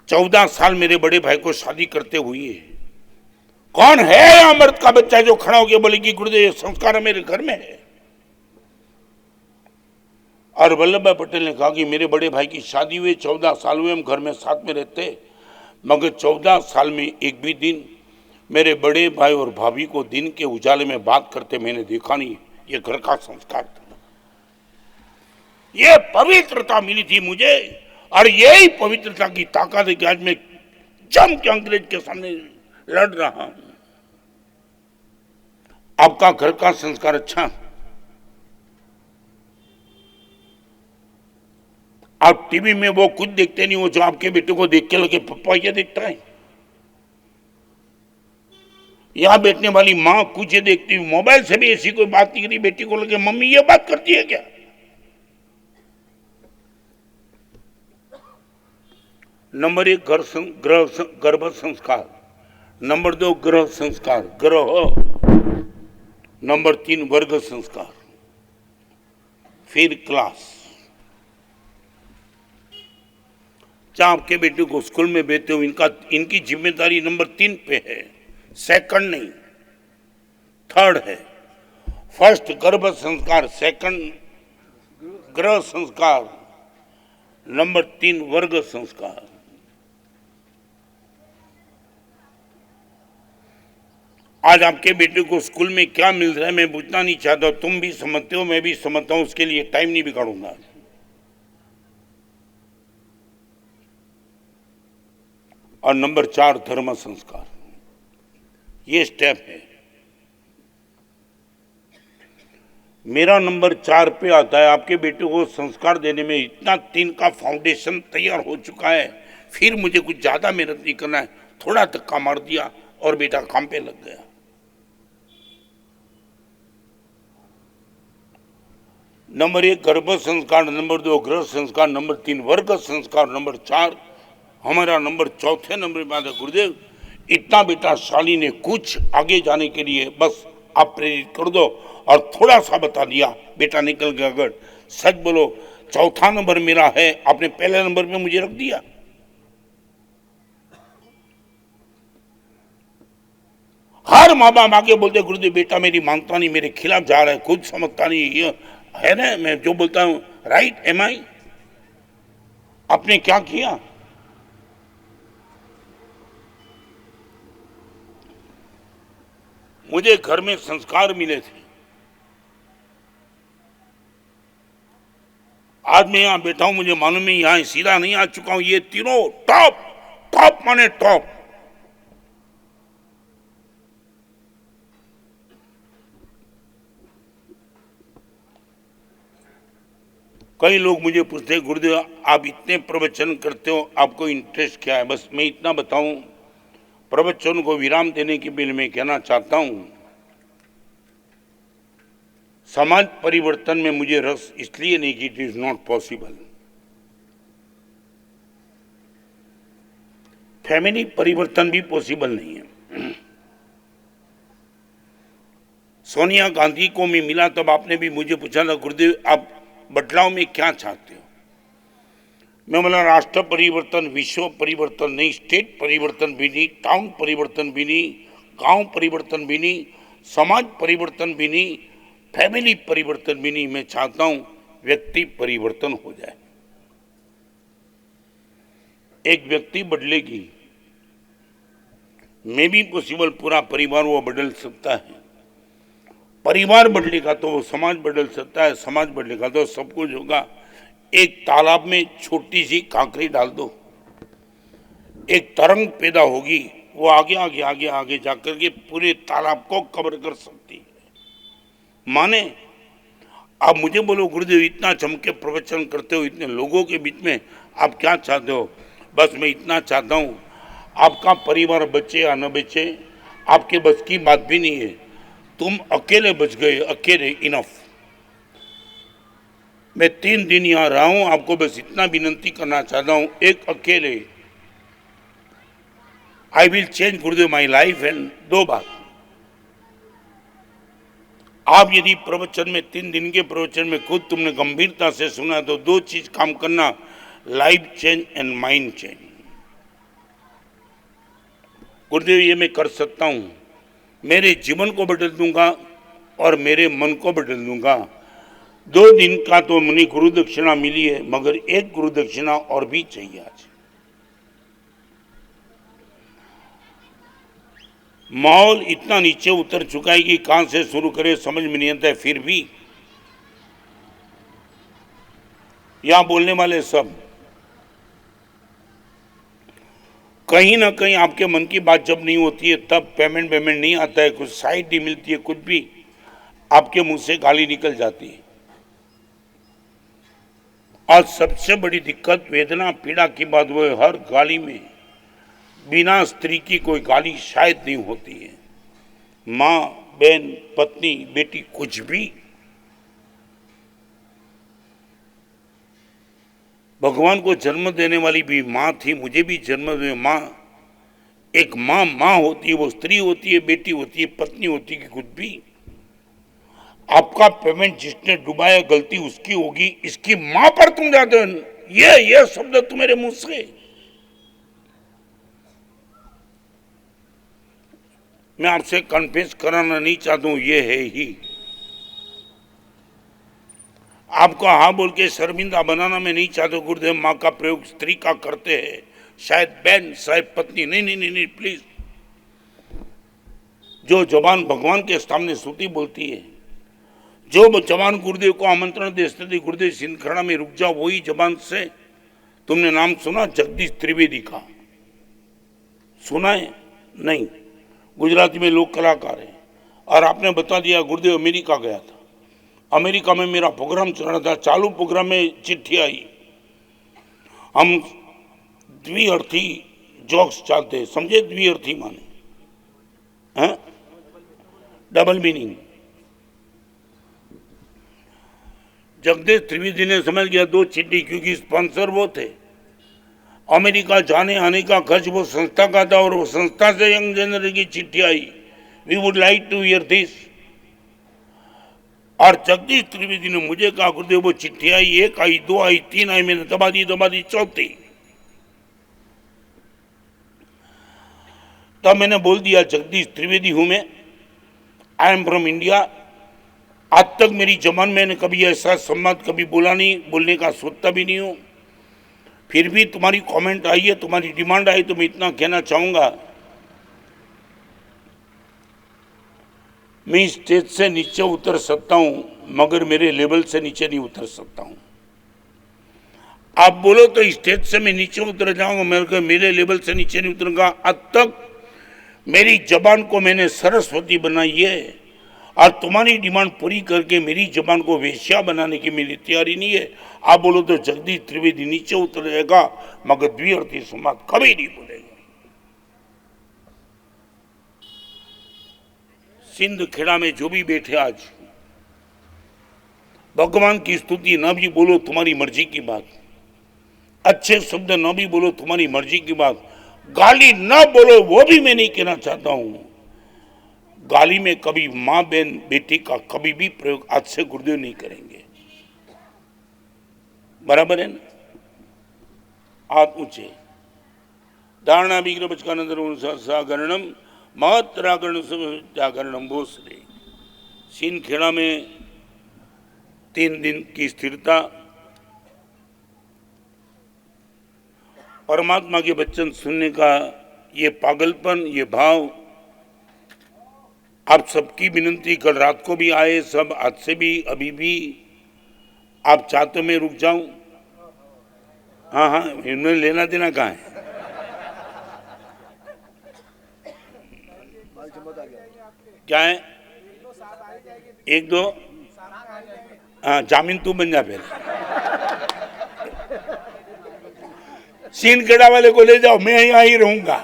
14 साल मेरे बड़े भाई को शादी करते हुई है। कौन है अमृत का बच्चा जो खड़ा हो गया बोले कि गुरुदेव संस्कार मेरे घर में है? और वल्लभ भाई पटेल ने कहा कि मेरे बड़े भाई की शादी हुई, 14 साल हुए, हम घर में साथ में रहते, मगर 14 साल में एक भी दिन मेरे बड़े भाई और भाभी को दिन के उजाले में बात करते मैंने देखा नहीं। ये घर का संस्कार था, ये पवित्रता मिली थी मुझे, और यही पवित्रता की ताकत है कि आज मैं जम के अंग्रेज के सामने लड़ रहा हूं। आपका घर का संस्कार अच्छा, आप टीवी में वो कुछ देखते नहीं, वो जो आपके बेटे को देख के लगे पप्पा ये देखता है। यहां बैठने वाली मां कुछ ये देखती हुई, मोबाइल से भी ऐसी कोई बात नहीं करी, बेटी को लगे मम्मी ये बात करती है क्या? नंबर 1, गर्भ संस्कार। नंबर 2, ग्रह संस्कार, ग्रह। नंबर 3, वर्ग संस्कार, फिर क्लास। जहां आपके बेटे को स्कूल में भेजते हो, इनकी जिम्मेदारी नंबर 3 पे है, सेकंड नहीं, थर्ड है। फर्स्ट गर्भ संस्कार, सेकंड ग्रह संस्कार, नंबर 3 वर्ग संस्कार। आज आपके बेटे को स्कूल में क्या मिल रहा है मैं पूछना नहीं चाहता, तुम भी समझते हो, मैं भी समझता हूं, उसके लिए टाइम नहीं बिगाड़ूंगा। और नंबर 4 धर्म संस्कार। ये स्टेप है। मेरा नंबर 4 पे आता है। आपके बेटे को संस्कार देने में इतना 3 का फाउंडेशन तैयार हो चुका है, फिर मुझे कुछ ज्यादा मेहनत नहीं करना है। थोड़ा धक्का मार दिया और बेटा काम पे लग गया। नंबर 1 गर्भ संस्कार, नंबर 2 गृह संस्कार, नंबर 3 वर्ग संस्कार, नंबर 4 हमारा नंबर 4थे नंबर पे आता है गुरुदेव। इतना बेटा शाली ने कुछ आगे जाने के लिए बस आप प्रेरित कर दो और थोड़ा सा बता दिया, बेटा निकल गया। अगर सच बोलो 4था नंबर मेरा है, आपने पहले नंबर पे मुझे रख दिया। हर माँ बाप आके बोलते गुरुदेव बेटा मेरी मानता नहीं, मेरे खिलाफ जा रहा है, खुद समझता नहीं। ये है ना, मैं जो बोलता हूं राइट एम आई? आपने क्या किया? मुझे घर में संस्कार मिले थे। आज मैं यहां बैठा हूं, मुझे मालूम है यहां सीधा नहीं आ चुका हूं। ये तीनों टॉप टॉप माने टॉप। कई लोग मुझे पूछते हैं गुरुदेव आप इतने प्रवचन करते हो, आपको इंटरेस्ट क्या है? बस मैं इतना बताऊं, प्रवचन को विराम देने के लिए मैं कहना चाहता हूं, समाज परिवर्तन में मुझे रस इसलिए नहीं कि it is not possible. Family परिवर्तन भी पॉसिबल नहीं है। सोनिया गांधी को मैं मिला तब आपने भी मुझे पूछा था गुरुदेव आप बदलाव में क्या चाहते हो? मैं बोला राष्ट्र परिवर्तन, विश्व परिवर्तन नहीं, स्टेट परिवर्तन भी नहीं, टाउन परिवर्तन भी नहीं, गांव परिवर्तन भी नहीं, समाज परिवर्तन भी नहीं, फैमिली परिवर्तन भी नहीं। मैं चाहता हूं व्यक्ति परिवर्तन हो जाए। एक व्यक्ति बदलेगी, मे भी पॉसिबल पूरा परिवार वो बदल सकता है। परिवार बदलेगा तो वो समाज बदल सकता है, समाज बदलेगा तो सब कुछ होगा। एक तालाब में छोटी सी कांकरी डाल दो, एक तरंग पैदा होगी, वो आगे आगे आगे आगे जाकर के पूरे तालाब को कवर कर सकती है। माने आप मुझे बोलो गुरुदेव इतना चमके प्रवचन करते हो इतने लोगों के बीच में, आप क्या चाहते हो? बस मैं इतना चाहता हूँ आपका परिवार बचे या न बचे आपके बस की बात भी नहीं है। तुम अकेले बच गए, अकेले इनफ। मैं 3 दिन यहां रहा हूं, आपको बस इतना विनंती करना चाहता हूं, एक अकेले I will change Gurudev my life. And 2 बात, आप यदि प्रवचन में 3 दिन के प्रवचन में खुद तुमने गंभीरता से सुना तो 2 चीज काम करना, life change and mind change. गुरुदेव ये मैं कर सकता हूं, मेरे जीवन को बदल दूंगा और मेरे मन को बदल दूंगा। 2 दिन का तो मुझे गुरु दक्षिणा मिली है, मगर एक गुरु दक्षिणा और भी चाहिए। आज माहौल इतना नीचे उतर चुका है कि कहां से शुरू करें समझ में नहीं आता है। फिर भी यहां बोलने वाले सब कहीं ना कहीं आपके मन की बात जब नहीं होती है तब पेमेंट नहीं आता है, कुछ साइड नहीं मिलती है, कुछ भी आपके मुंह से गाली निकल जाती है। आज सबसे बड़ी दिक्कत वेदना पीड़ा की बात वो है, हर गाली में बिना स्त्री की कोई गाली शायद नहीं होती है। माँ, बहन, पत्नी, बेटी, कुछ भी। भगवान को जन्म देने वाली भी माँ थी, मुझे भी जन्म दे माँ। एक माँ माँ होती है, वो स्त्री होती है, बेटी होती है, पत्नी होती है, कुछ भी। आपका पेमेंट जिसने डुबाया गलती उसकी होगी, इसकी माँ पर तुम जाते हो। ये शब्द तुम्हारे मुंह से। मैं आपसे कन्फेस कराना नहीं चाहता हूं, ये है ही। आपको हाँ बोल के शर्मिंदा बनाना मैं नहीं चाहता। गुरुदेव माँ का प्रयोग स्त्री का करते हैं, शायद बहन, शायद पत्नी। नहीं नहीं नहीं नहीं, प्लीज। जो जबान भगवान के सामने स्तुति बोलती है, जो जबान गुरुदेव को आमंत्रण देते थे गुरुदेव सिंधखड़ा में रुक जाओ, वही जबान से तुमने नाम सुना जगदीश त्रिवेदी का। सुना है? नहीं। गुजराती में लोग कलाकार हैं। और आपने बता दिया गुरुदेव अमेरिका गया था, अमेरिका में मेरा प्रोग्राम चल रहा था, चालू प्रोग्राम में चिट्ठी आई, हम द्विअर्थी जोक्स चालते हैं, समझे? द्विअर्थी माने हैं डबल मीनिंग। जगदीश त्रिवेदी ने समझ गया 2 चिट्ठी, क्योंकि स्पॉन्सर वो थे, अमेरिका जाने आने का खर्च वो संस्था का था, और वो संस्था से यंग जनरेशन की चिट्ठी आई, we would like to hear this. और जगदीश त्रिवेदी ने मुझे कहा गुरुदेव वो चिट्ठी आई, 1 आई, 2 आई, 3 आई, मैंने दबा दी चौथी। तब मैंने बोल दिया जगदीश त्रिवेदी हूं मैं, आई एम फ्रॉम इंडिया। आज तक मेरी जबान मैंने कभी ऐसा संवाद कभी बोला नहीं, बोलने का सोचता भी नहीं हूं। फिर भी तुम्हारी कमेंट आई है, तुम्हारी डिमांड आई, तो मैं इतना कहना चाहूंगा, मैं स्टेज से नीचे उतर सकता हूं, मगर मेरे लेवल से नीचे नहीं उतर सकता हूं। आप बोलो तो स्टेज से मैं नीचे उतर जाऊंगा, मेरे लेवल से नीचे नहीं उतरूंगा। आज तक मेरी जबान को मैंने सरस्वती बनाई है, और तुम्हारी डिमांड पूरी करके मेरी जबान को वेश्या बनाने की मेरी तैयारी नहीं है। आप बोलो तो जगदीश त्रिवेदी नीचे उतर जाएगा, मगर द्विअर्थी समाज कभी नहीं बोलेगा। सिंध खेड़ा में जो भी बैठे आज, भगवान की स्तुति न भी बोलो, तुम्हारी मर्जी की बात, अच्छे शब्द न भी बोलो, तुम्हारी मर्जी की बात, गाली न बोलो, वो भी मैं नहीं कहना चाहता हूं। गाली में कभी मां बहन बेटी का कभी भी प्रयोग आज से गुरुदेव नहीं करेंगे, बराबर है ना? हाथ ऊंचे, धारणा विग्रह बचकानंदर सागरणम महत्रागरण जागरणम भोसले। सीन खेड़ा में 3 दिन की स्थिरता, परमात्मा के वचन सुनने का ये पागलपन, ये भाव, आप सबकी विनंती, कल रात को भी आए सब, आज से भी, अभी भी आप चाहते मैं रुक जाऊं? हाँ हाँ, इनमें लेना देना कहाँ है? क्या है? 1 2, हाँ, जामीन तू बन जा पहले। सीन खेड़ा वाले को ले जाओ, मैं यहाँ ही रहूंगा।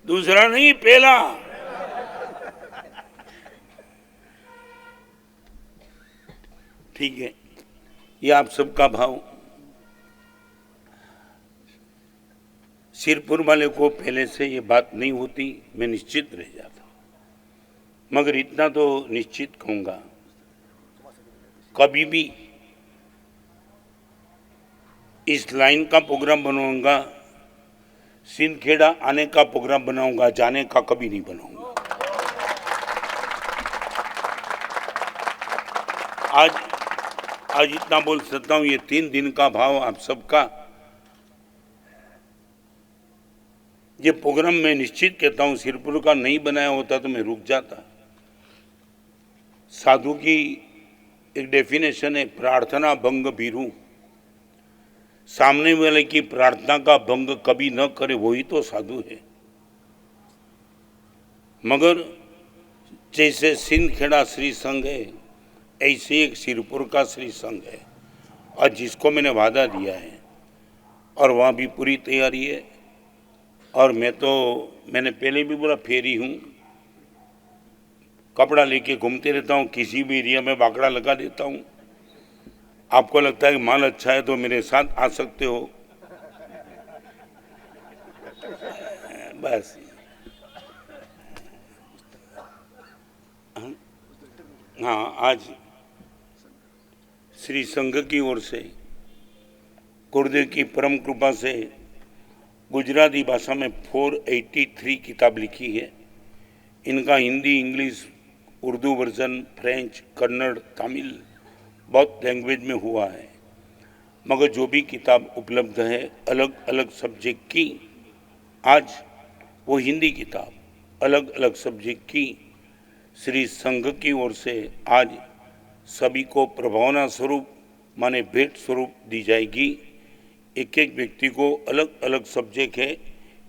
दूसरा नहीं, पहला। ठीक है, ये आप सबका भाव। सिरपुर वाले को पहले से ये बात नहीं होती, मैं निश्चित रह जाता, मगर इतना तो निश्चित कहूंगा, कभी भी इस लाइन का प्रोग्राम बनाऊंगा, सिंधखेड़ा आने का प्रोग्राम बनाऊंगा, जाने का कभी नहीं बनाऊंगा। आज इतना बोल सकता हूं, ये 3 दिन का भाव आप सबका, ये प्रोग्राम मैं निश्चित कहता हूं, सिरपुर का नहीं बनाया होता तो मैं रुक जाता। साधु की एक डेफिनेशन है, प्रार्थना भंग भीरू, सामने वाले की प्रार्थना का भंग कभी न करे, वही तो साधु है। मगर जैसे सिंधखेड़ा श्री संघ है, ऐसे एक सिरपुर का श्री संघ है, और जिसको मैंने वादा दिया है, और वहाँ भी पूरी तैयारी है। और मैंने पहले भी बोला, फेरी हूँ, कपड़ा लेके घूमते रहता हूँ, किसी भी एरिया में बाकड़ा लगा देता हूँ। आपको लगता है कि माल अच्छा है तो मेरे साथ आ सकते हो, बस। हाँ, आज श्री संघ की ओर से गुरुदेव की परम कृपा से गुजराती भाषा में 483 किताब लिखी है। इनका Hindi, English, Urdu version, French, Kannada, Tamil बहुत लैंग्वेज में हुआ है। मगर जो भी किताब उपलब्ध है अलग अलग सब्जेक्ट की, आज वो हिंदी किताब अलग अलग सब्जेक्ट की श्री संघ की ओर से आज सभी को प्रभावना स्वरूप माने भेंट स्वरूप दी जाएगी। एक एक व्यक्ति को अलग अलग सब्जेक्ट है,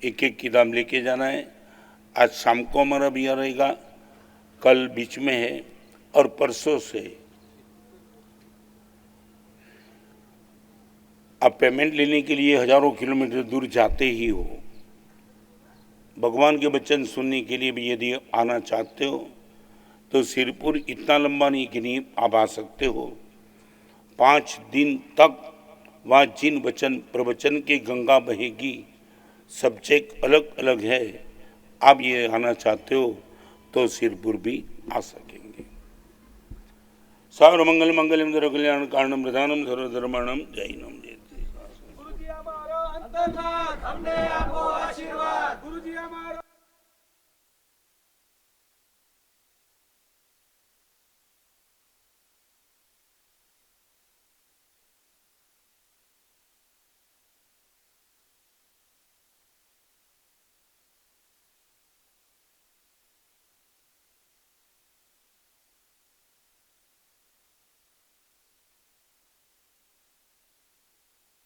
एक एक किताब लेके जाना है। आज शाम को हमारा भी रहेगा, कल बीच में है और परसों से आप पेमेंट लेने के लिए हजारों किलोमीटर दूर जाते ही हो। भगवान के वचन सुनने के लिए भी यदि आना चाहते हो तो सिरपुर इतना लंबा नहीं कि नहीं आप आ सकते हो। 5 दिन तक वहाँ जिन वचन प्रवचन की गंगा बहेगी, सब्जेक्ट अलग अलग है। आप ये आना चाहते हो तो सिरपुर भी आ सकेंगे। सर्वमंगल मंगलम सर्व कल्याण कारणम प्रधानम सर्वधर्माणम जैनम जयते। हमने